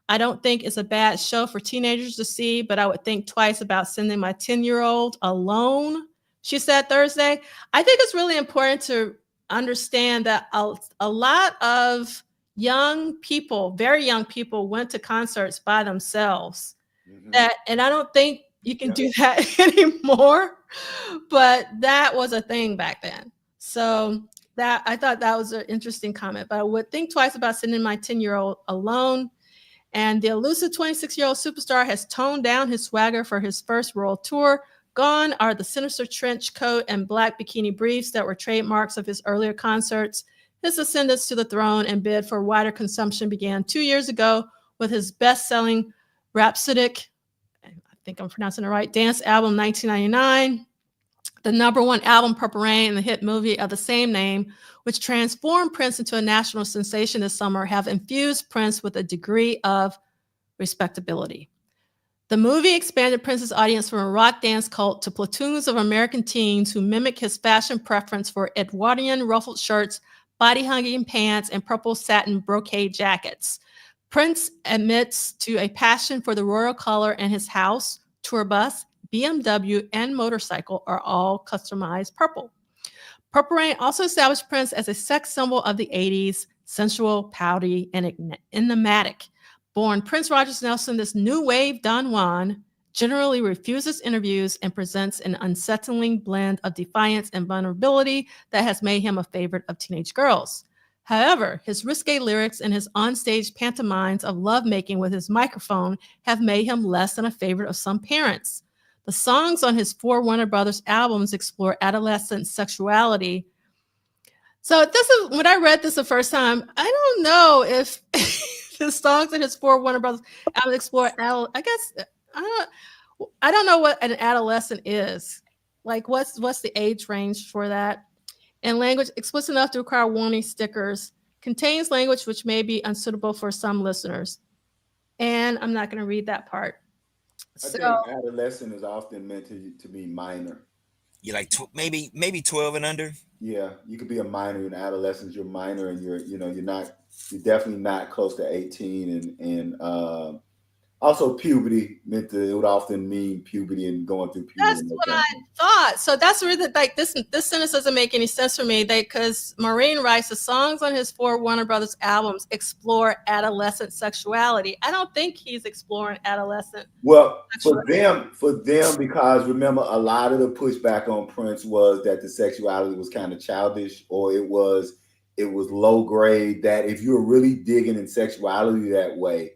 I don't think it's a bad show for teenagers to see, but I would think twice about sending my 10-year-old alone, she said Thursday. I think it's really important to understand that a lot of young people, very young people, went to concerts by themselves. Mm-hmm. And I don't think you can do that anymore, but that was a thing back then. So that I thought that was an interesting comment, but I would think twice about sending my 10-year-old alone. And the elusive 26-year-old superstar has toned down his swagger for his first world tour. Gone are the sinister trench coat and black bikini briefs that were trademarks of his earlier concerts. His ascendance to the throne and bid for wider consumption began 2 years ago with his best-selling rhapsodic, I think I'm pronouncing it right, dance album 1999, the #1 album Purple Rain, and the hit movie of the same name, which transformed Prince into a national sensation this summer, have infused Prince with a degree of respectability. The movie expanded Prince's audience from a rock dance cult to platoons of American teens who mimic his fashion preference for Edwardian ruffled shirts, body-hugging pants, and purple satin brocade jackets. Prince admits to a passion for the royal color, and his house, tour bus, BMW, and motorcycle are all customized purple. Purple Rain also established Prince as a sex symbol of the 80s, sensual, pouty, and enigmatic. Born Prince Rogers Nelson, this new wave Don Juan generally refuses interviews and presents an unsettling blend of defiance and vulnerability that has made him a favorite of teenage girls. However, his risque lyrics and his onstage pantomimes of lovemaking with his microphone have made him less than a favorite of some parents. The songs on his 4 Warner Brothers albums explore adolescent sexuality. So this is when I read this the first time, I don't know if the songs in his 4 Warner Brothers albums explore I don't know what an adolescent is. Like what's the age range for that? And language explicit enough to require warning stickers, contains language which may be unsuitable for some listeners. And I'm not going to read that part. I think adolescent is often meant to be minor. You like maybe 12 and under. Yeah, you could be a minor in adolescence. You're minor, and you're definitely not close to 18, and also puberty meant it would often mean puberty and going through puberty. That's what I thought. So that's the reason, like, this sentence doesn't make any sense for me. Because Maureen writes, the songs on his 4 Warner Brothers albums explore adolescent sexuality. I don't think he's exploring adolescent. Well, for them, because remember, a lot of the pushback on Prince was that the sexuality was kind of childish, or it was low grade. That if you were really digging in sexuality that way,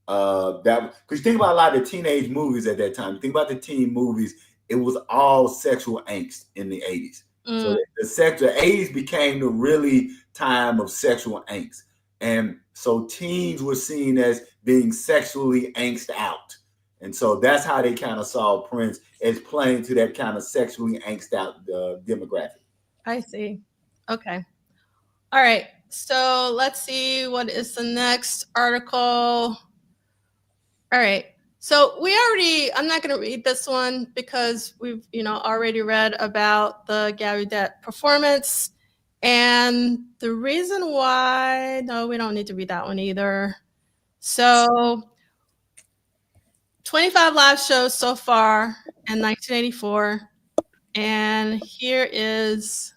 that because you think about a lot of the teenage movies at that time. Think about the teen movies. It was all sexual angst in the 80s. So the 80s became the really time of sexual angst. And so teens were seen as being sexually angst out. And so that's how they kind of saw Prince, as playing to that kind of sexually angst out demographic. I see. Okay. All right. So let's see, what is the next article? All right. So I'm not going to read this one because we've, already read about the Gallaudet performance. And the reason why, no, we don't need to read that one either. So 25 live shows so far in 1984. And here is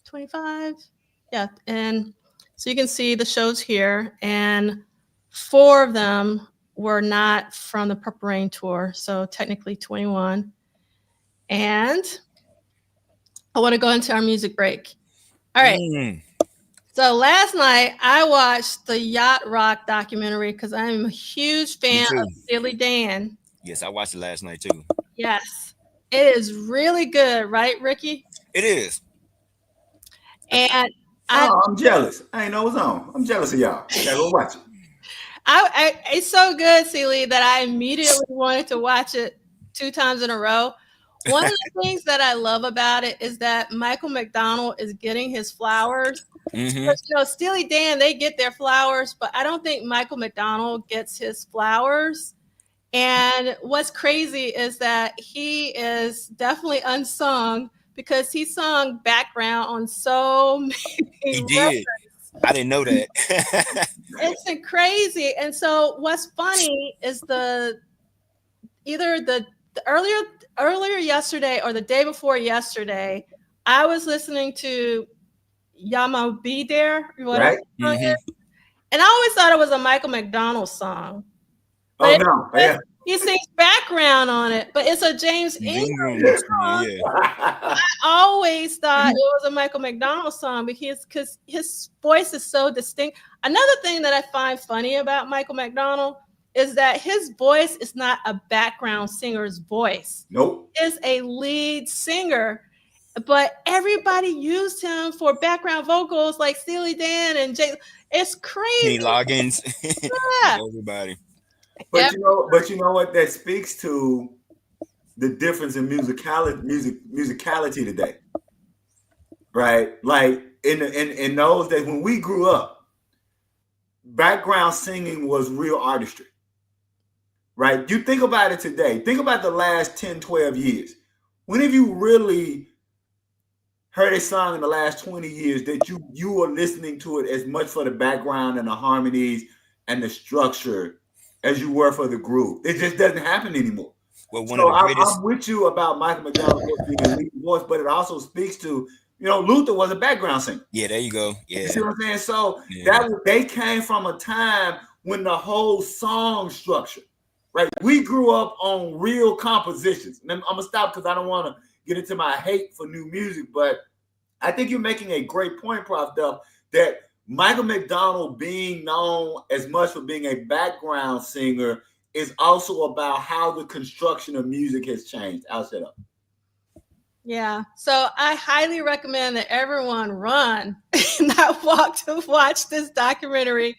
25. Yeah. And so you can see the shows here, and 4 of them were not from the Purple Rain tour. So technically 21. And I want to go into our music break. All right. So last night I watched the Yacht Rock documentary because I'm a huge fan of Steely Dan. Yes, I watched it last night too. Yes. It is really good, right, Ricky? It is. And I'm jealous. I ain't know what's on. I'm jealous of y'all. I gotta go watch it. It's so good, C Liegh, that I immediately wanted to watch it 2 times in a row. One of the things that I love about it is that Michael McDonald is getting his flowers. Because, Steely Dan, they get their flowers, but I don't think Michael McDonald gets his flowers. And what's crazy is that he is definitely unsung because he sung background on so many. He did. I didn't know that. It's crazy. And so what's funny is either the earlier yesterday or the day before yesterday, I was listening to Yama Be There, right? And I always thought it was a Michael McDonald song. But yeah. He sings background on it, but it's a James Ingram song. Yeah. I always thought it was a Michael McDonald song because his voice is so distinct. Another thing that I find funny about Michael McDonald is that his voice is not a background singer's voice. Nope. It's a lead singer, but everybody used him for background vocals like Steely Dan and Jay. It's crazy. Loggins. Yeah. Everybody. But you know what that speaks to the difference in musicality today, right? Like in those days when we grew up, background singing was real artistry, right? You think about it today. Think about the last 10, 12 years. When have you really heard a song in the last 20 years that you are listening to it as much for the background and the harmonies and the structure as you were for the groove? It just doesn't happen anymore. Well, I'm with you about Michael McDonald being a lead voice, but it also speaks to, Luther was a background singer. Yeah, there you go. Yeah. You see what I'm saying? So they came from a time when the whole song structure, right? We grew up on real compositions. And I'm going to stop because I don't want to get into my hate for new music, but I think you're making a great point, Prof. Duff, that Michael McDonald being known as much for being a background singer is also about how the construction of music has changed. I'll shut up. Yeah. So I highly recommend that everyone run and not walk to watch this documentary.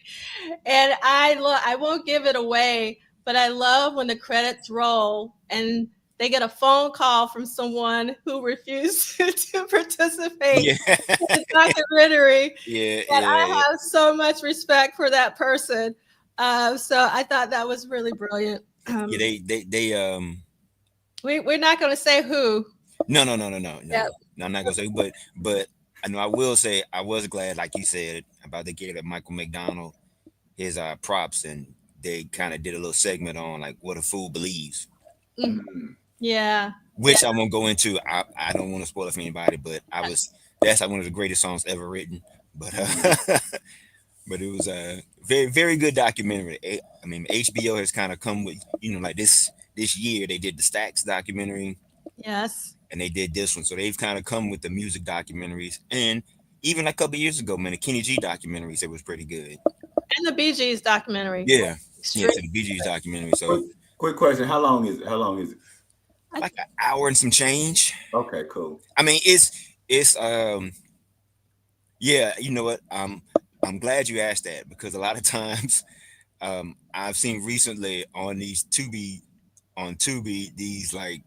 And I won't give it away, but I love when the credits roll and they get a phone call from someone who refused to participate in the documentary. I have so much respect for that person. So I thought that was really brilliant. We're not going to say who. No. Yep. No, I'm not gonna say, but I know I will say I was glad, like you said, about they gave Michael McDonald his props, and they kind of did a little segment on like what a fool believes, Mm. Yeah. which I won't go into. I don't want to spoil it for anybody, but that's like one of the greatest songs ever written. But but it was a very good documentary. I mean, HBO has kind of come with, like this year they did the Stax documentary, Yes. and they did this one, so they've kind of come with the music documentaries, and even a couple years ago, man, the Kenny G documentaries, it was pretty good. And the Bee Gees documentary. Yeah, yeah, Extreme. so the Bee Gees documentary. So Quick question: How long is it? How long is it? like an hour and some change. Okay, cool. I mean, it's yeah, you know what? I'm glad you asked that, because a lot of times I've seen recently on Tubi these like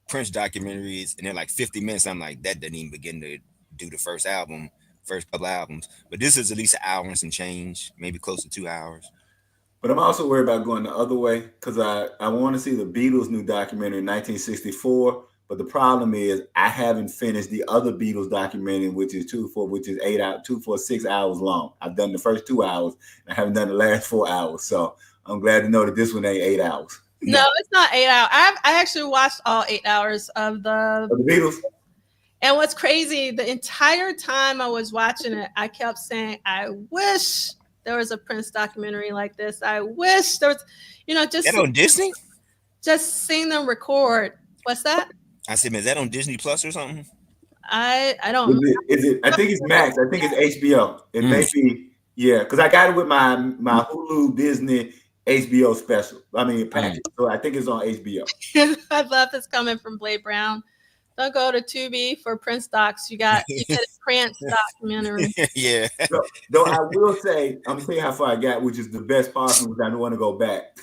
Prince documentaries, and they're like 50 minutes. I'm like, that doesn't even begin to do the first couple albums. But this is at least an hour and some change, maybe close to 2 hours. But I'm also worried about going the other way because I want to see the Beatles' new documentary in 1964. But the problem is I haven't finished the other Beatles documentary, which is 6 hours long. I've done the first 2 hours, and I haven't done the last 4 hours. So I'm glad to know that this one ain't 8 hours. No, it's not 8 hours. I actually watched all 8 hours of the Beatles. And what's crazy, the entire time I was watching it, I kept saying, I wish there was a Prince documentary like this. I wish there was, just that on Disney? Just seeing them record. What's that? I said, man, is that on Disney Plus or something? I don't know. Is it? I think it's Max. I think it's HBO. It may be, yeah, because I got it with my Hulu Disney HBO special. I mean, package. So I think it's on HBO. I love this coming from Blade Brown. Don't go to Tubi for Prince docs. You get a Prince documentary. Yeah. Though I will say, I'm saying how far I got, which is the best part, because I don't want to go back.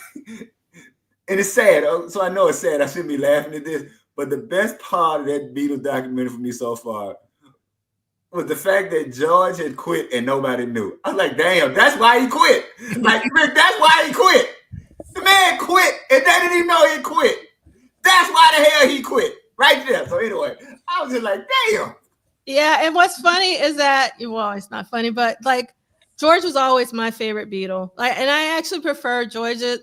And it's sad. So I know it's sad. I shouldn't be laughing at this. But the best part of that Beatles documentary for me so far was the fact that George had quit and nobody knew. I was like, damn, that's why he quit. Like, Rick, that's why he quit. The man quit and they didn't even know he quit. That's why the hell he quit. Right there. So anyway, I was just like, damn. Yeah, and what's funny is that, well, it's not funny, but like George was always my favorite Beatle. And I actually prefer George's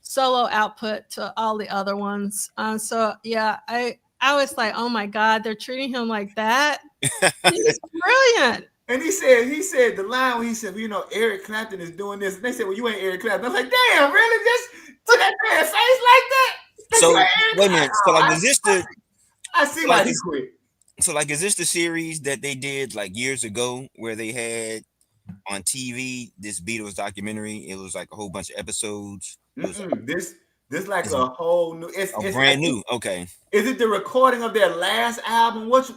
solo output to all the other ones. So yeah, I was like, oh my God, they're treating him like that. He's brilliant. And he said the line where he said, Eric Clapton is doing this. And they said, well, you ain't Eric Clapton. I was like, damn, really? Just to that man's face like that? So wait a minute. So like, is this the? I see why he quit. So like, is this the series that they did like years ago where they had on TV this Beatles documentary? It was like a whole bunch of episodes. This like a whole new. It's brand new. Okay. Is it the recording of their last album? Which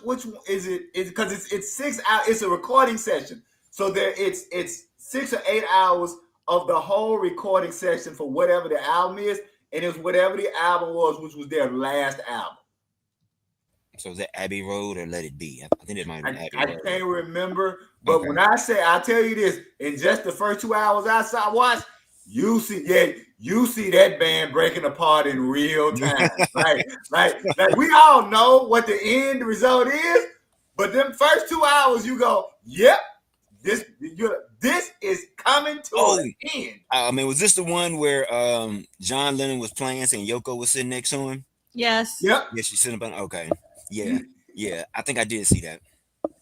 is it? Is because it's 6 hours. It's a recording session. So it's 6 or 8 hours of the whole recording session for whatever the album is. And it was whatever the album was, which was their last album. So is that Abbey Road or Let It Be? I think it might have been Abbey Road. I can't remember. But when I say, I'll tell you this, in just the first 2 hours I watched, you see that band breaking apart in real time. like we all know what the end result is, but them first 2 hours you go, yep, this is coming to an end. I mean, was this the one where John Lennon was playing and Yoko was sitting next to him? Yes. Yep. Yeah, she's sitting up. Okay. Yeah. Yeah. I think I did see that.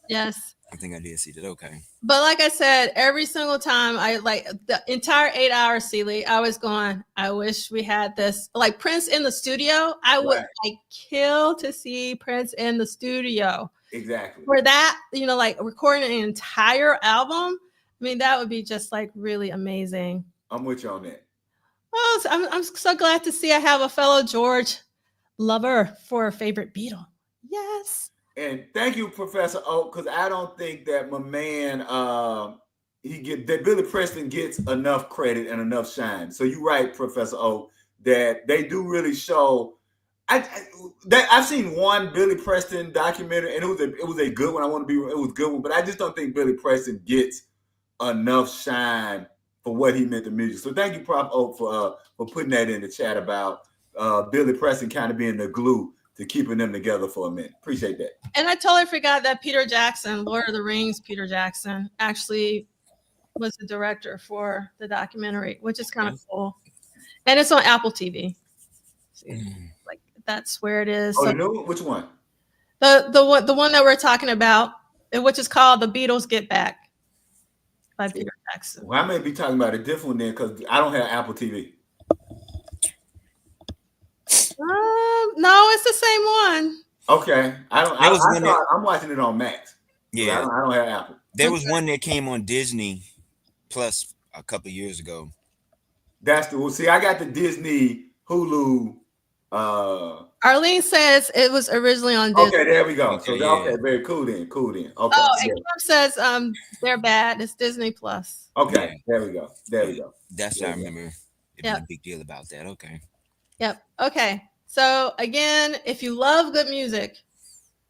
Yes. I think I did see that. Okay. But like I said, every single time I like the entire 8 hours, C Liegh, I was going, I wish we had this. Like Prince in the studio, I would kill to see Prince in the studio. Exactly. For that, like recording an entire album, I mean, that would be just like really amazing. I'm with you on that. Oh, I'm so glad to see I have a fellow George lover for a favorite Beatle. Yes. And thank you, Professor Oak, because I don't think that my man, that Billy Preston gets enough credit and enough shine. So you're right, Professor Oak, that they do really show. I've seen one Billy Preston documentary, and it was a good one. It was a good one, but I just don't think Billy Preston gets enough shine for what he meant to music. So thank you, Prof. Oak, for putting that in the chat about Billy Preston kind of being the glue to keeping them together for a minute. Appreciate that. And I totally forgot that Peter Jackson, Lord of the Rings, Peter Jackson, actually was the director for the documentary, which is kind of cool. And it's on Apple TV. Like that's where it is. Oh, so, the new one? Which one? The one that we're talking about, which is called The Beatles Get Back by Peter Jackson. Well, I may be talking about a different one then because I don't have Apple TV. No, it's the same one. Okay, I'm watching it on Max. Yeah, I don't have Apple. There was one that came on Disney Plus a couple of years ago. See, I got the Disney Hulu. Arlene says it was originally on Disney. Okay, there we go. Okay, very cool then. Okay. Oh, and Kim says they're bad. It's Disney Plus. Okay, there we go. That's what I remember. It being a big deal about that. Okay. Yep. Okay. So again, if you love good music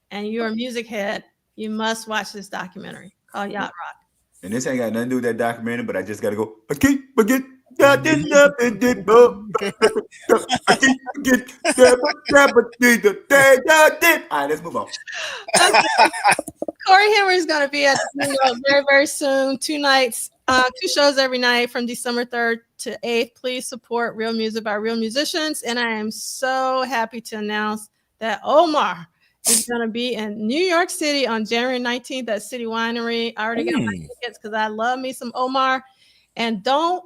and you're a music head, you must watch this documentary called Yacht Rock. And this ain't got nothing to do with that documentary, but I just got to go. I keep forget. All right, let's move on. Okay. Corey Henry is going to be at the New York very, very soon. 2 nights, 2 shows every night from December 3rd to 8th. Please support real music by real musicians. And I am so happy to announce that Omar is going to be in New York City on January 19th at City Winery. I already got my tickets because I love me some Omar. And don't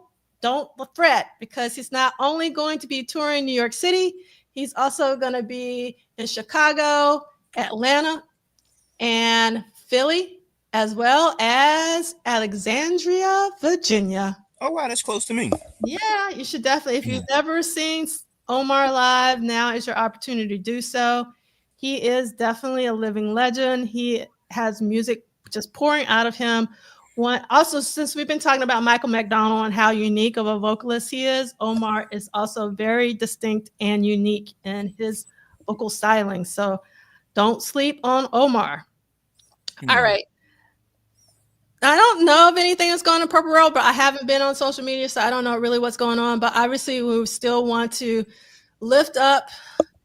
fret, because he's not only going to be touring New York City, he's also going to be in Chicago, Atlanta, and Philly, as well as Alexandria, Virginia. Oh, wow, that's close to me. Yeah, you should definitely. If you've never seen Omar live, now is your opportunity to do so. He is definitely a living legend. He has music just pouring out of him. Also, since we've been talking about Michael McDonald and how unique of a vocalist he is, Omar is also very distinct and unique in his vocal styling. So don't sleep on Omar. All right. I don't know of anything that's going on Purple Road, but I haven't been on social media, so I don't know really what's going on. But obviously, we still want to lift up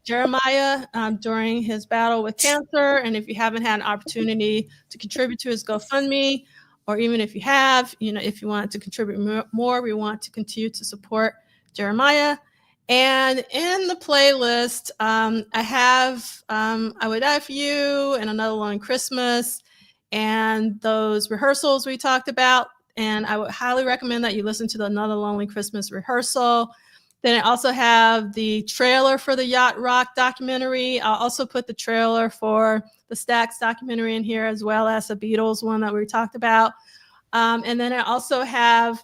Jeremiah during his battle with cancer. And if you haven't had an opportunity to contribute to his GoFundMe, or even if you have, if you want to contribute more, we want to continue to support Jeremiah. And in the playlist, I have I Would Die For You and Another Lonely Christmas and those rehearsals we talked about. And I would highly recommend that you listen to the Another Lonely Christmas rehearsal. Then I also have the trailer for the Yacht Rock documentary. I'll also put the trailer for the Stax documentary in here, as well as the Beatles one that we talked about. And then I also have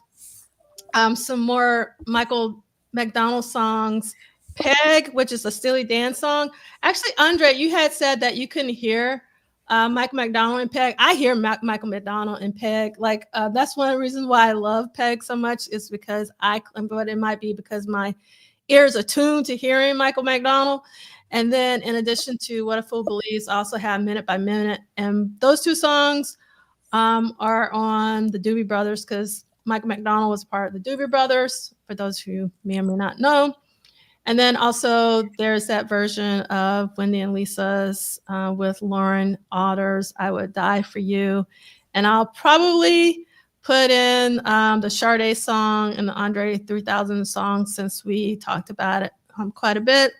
some more Michael McDonald songs. Peg, which is a Steely Dan song. Actually, Andre, you had said that you couldn't hear Michael McDonald and Peg. I hear Michael McDonald and Peg. Like that's one of the reasons why I love Peg so much, is because but it might be because my ears are tuned to hearing Michael McDonald. And then in addition to What a Fool Believes, I also have Minute by Minute. And those 2 songs are on the Doobie Brothers, because Michael McDonald was part of the Doobie Brothers, for those who may or may not know. And then also there's that version of Wendy and Lisa's with Lauren Otter's I Would Die For You. And I'll probably put in the Sade song and the Andre 3000 song, since we talked about it quite a bit.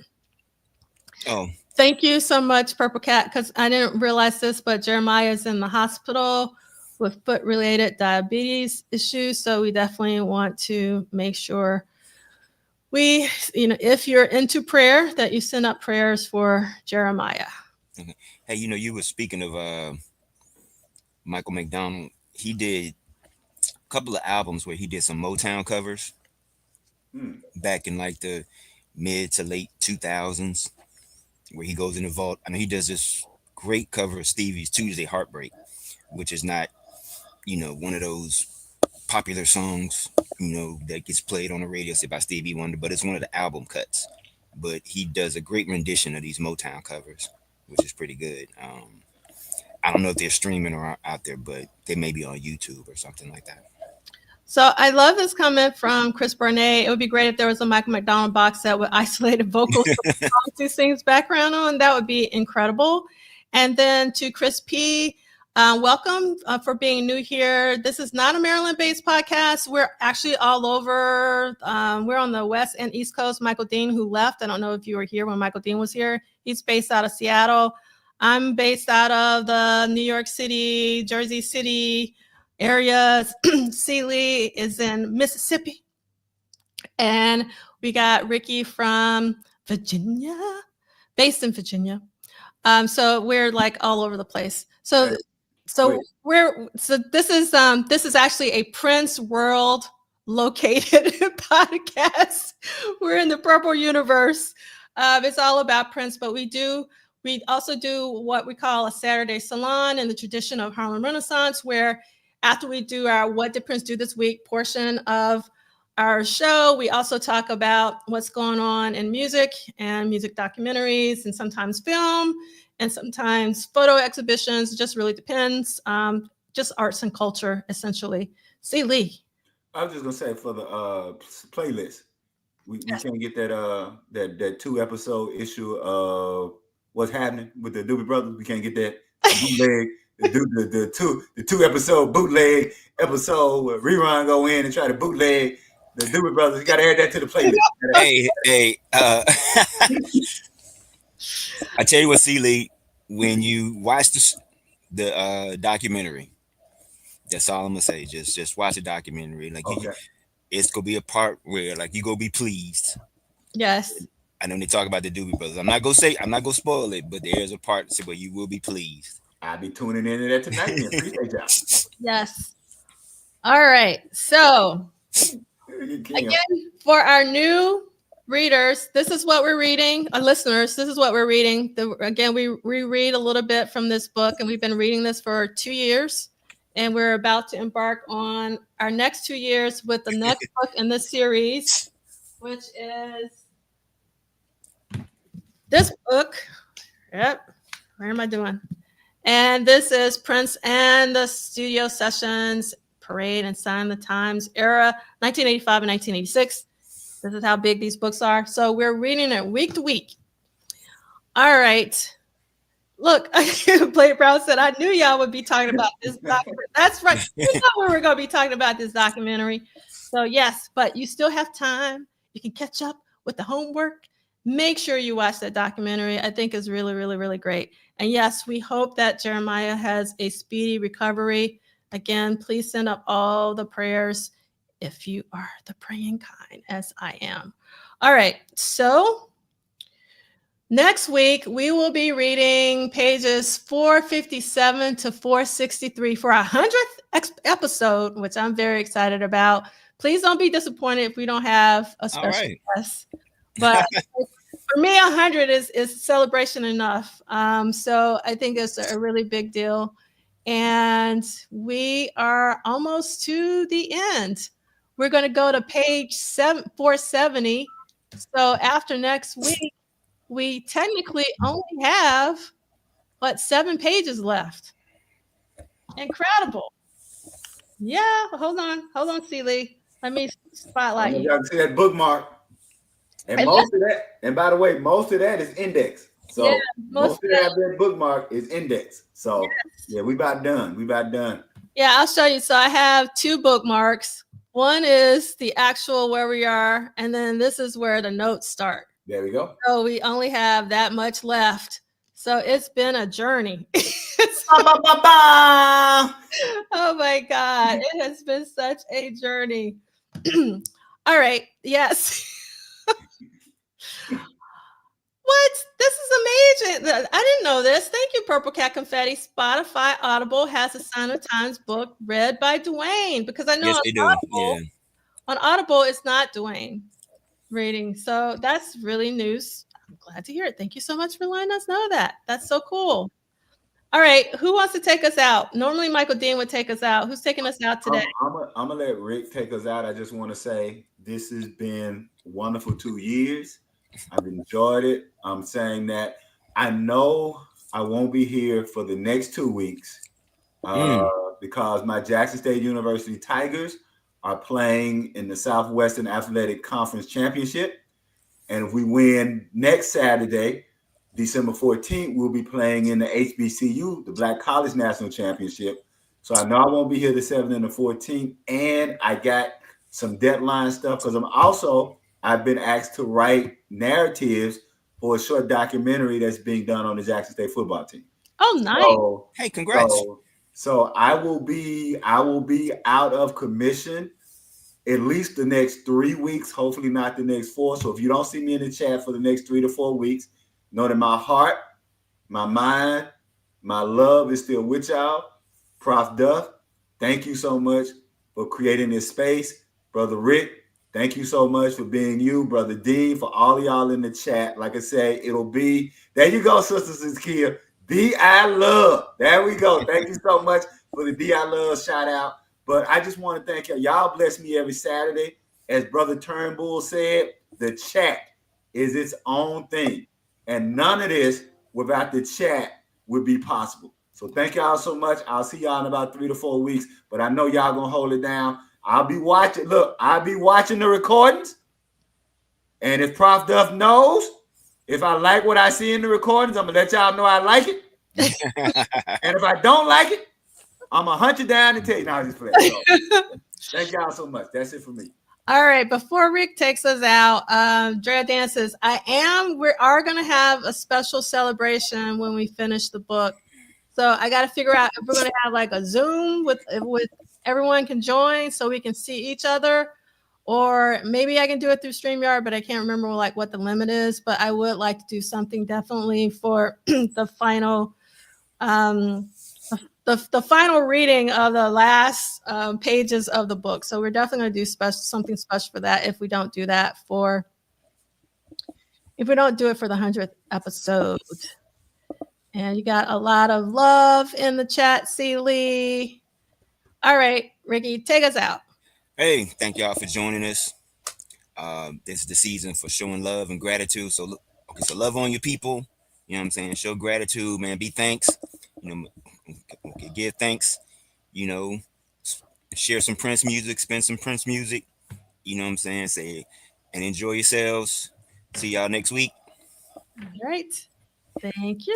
Oh, thank you so much, Purple Cat, because I didn't realize this, but Jeremiah is in the hospital with foot-related diabetes issues. So we definitely want to make sure we, if you're into prayer, that you send up prayers for Jeremiah. Okay. Hey, you were speaking of Michael McDonald. He did a couple of albums where he did some Motown covers back in like the mid to late 2000s, where he goes in the vault. I mean, he does this great cover of Stevie's Tuesday Heartbreak, which is not, one of those popular songs, that gets played on the radio, say by Stevie Wonder, but it's one of the album cuts. But he does a great rendition of these Motown covers, which is pretty good. I don't know if they're streaming or out there, but they may be on YouTube or something like that. So I love this comment from Chris Barnett. It would be great if there was a Michael McDonald box set with isolated vocals to sings background on. That would be incredible. And then to Chris P., welcome for being new here. This is not a Maryland-based podcast. We're actually all over. We're on the West and East Coast. Michael Dean, who left, I don't know if you were here when Michael Dean was here. He's based out of Seattle. I'm based out of the New York City, Jersey City areas. C Liegh is in Mississippi. And we got Ricky from Virginia, based in Virginia. So we're like all over the place. So this is actually a Prince World located podcast. We're in the Purple universe. It's all about Prince, but we also do what we call a Saturday salon in the tradition of Harlem Renaissance, where after we do our What Did Prince Do This Week portion of our show, we also talk about what's going on in music and music documentaries and sometimes film and sometimes photo exhibitions. It just really depends. Just arts and culture, essentially. C Liegh. I was just gonna say for the playlist, we can't get that 2-episode issue of What's Happening with the Doobie Brothers. We can't get that bootleg. The 2-episode bootleg episode where Rerun go in and try to bootleg the Doobie Brothers. You got to add that to the playlist. Hey, I tell you what, C Liegh, when you watch the documentary, that's all I'm gonna say. Just watch the documentary. Like it's gonna be a part where like you gonna be pleased. Yes. I know they talk about the Doobie Brothers. I'm not gonna spoil it, but there's a part where you will be pleased. I'll be tuning into that tonight. Appreciate y'all. Yes. All right. So again, for our new readers, this is what we're reading. Our listeners, this is what we're reading. Again, we reread a little bit from this book, and we've been reading this for 2 years. And we're about to embark on our next 2 years with the next book in this series, which is this book. Yep. Where am I doing? And this is Prince and the Studio Sessions, Parade and Sign of the Times era, 1985 and 1986. This is how big these books are. So we're reading it week to week. All right. Look, Blake Brown said, I knew y'all would be talking about this documentary. That's right. You know we were going to be talking about this documentary. So yes, but you still have time. You can catch up with the homework. Make sure you watch that documentary. I think it's really, really, really great. And yes, we hope that Jeremiah has a speedy recovery. Again, please send up all the prayers if you are the praying kind, as I am. All right. So next week, we will be reading pages 457 to 463 for our 100th episode, which I'm very excited about. Please don't be disappointed if we don't have a special guest. But for me, 100 is celebration enough. So I think it's a really big deal. And we are almost to the end. We're going to go to page 470. So after next week, we technically only have, 7 pages left. Incredible. Yeah, hold on, C Liegh. Let me spotlight you. Y'all can see that bookmark. And most of that, and by the way, most of that is indexed. So yeah, most of that bookmark is indexed. So yeah, we about done. Yeah, I'll show you. So I have 2 bookmarks. One is the actual where we are, and then this is where the notes start. There we go. So we only have that much left. So it's been a journey. Oh my God. It has been such a journey. All right. Yes. What? This is amazing. I didn't know this. Thank you, Purple Cat Confetti. Spotify Audible has a Sign of Times book read by Duane, because I know on Audible it's not Duane reading. So that's really news. I'm glad to hear it. Thank you so much for letting us know that. That's so cool. All right. Who wants to take us out? Normally Michael Dean would take us out. Who's taking us out today? I'm going to let Rick take us out. I just want to say this has been a wonderful 2 years. I've enjoyed it. I'm saying that I know I won't be here for the next 2 weeks because my Jackson State University Tigers are playing in the Southwestern Athletic Conference Championship. And if we win next Saturday, December 14th, we'll be playing in the HBCU, the Black College National Championship. So I know I won't be here the 7th and the 14th. And I got some deadline stuff because I've been asked to write narratives for a short documentary that's being done on the Jackson State football team. Oh, nice. So, hey, congrats. So I will be out of commission at least the next 3 weeks, hopefully not the next 4. So if you don't see me in the chat for the next 3 to 4 weeks, know that my heart, my mind, my love is still with y'all. Prof. Duff, thank you so much for creating this space. Brother Rick, thank you so much for being you. Brother Dean, for all of y'all in the chat. Like I say, it'll be, there you go, Sisters and Kia. D.I. Love. There we go. Thank you so much for the D.I. Love shout out. But I just want to thank y'all. Y'all bless me every Saturday. As Brother Turnbull said, the chat is its own thing. And none of this without the chat would be possible. So thank y'all so much. I'll see y'all in about 3 to 4 weeks. But I know y'all going to hold it down. I'll be watching. Look, I'll be watching the recordings. And if Prof. Duff knows, if I like what I see in the recordings, I'm going to let y'all know I like it. And if I don't like it, I'm going to hunt you down and tell you. Now just play. So, thank y'all so much. That's it for me. All right. Before Rick takes us out, Drea Dan says, we are going to have a special celebration when we finish the book. So I got to figure out if we're going to have like a Zoom with everyone can join so we can see each other, or maybe I can do it through StreamYard, but I can't remember like what the limit is. But I would like to do something definitely for the final the final reading of the last pages of the book. So we're definitely going to do something special for that if we don't do it for the 100th episode. And you got a lot of love in the chat, C Liegh. All right, Ricky, take us out. Hey, thank y'all for joining us. This is the season for showing love and gratitude. So love on your people. You know what I'm saying? Show gratitude, man. Be thanks. You know, give thanks. You know, share some Prince music, spend some Prince music. You know what I'm saying? Say and enjoy yourselves. See y'all next week. All right. Thank you.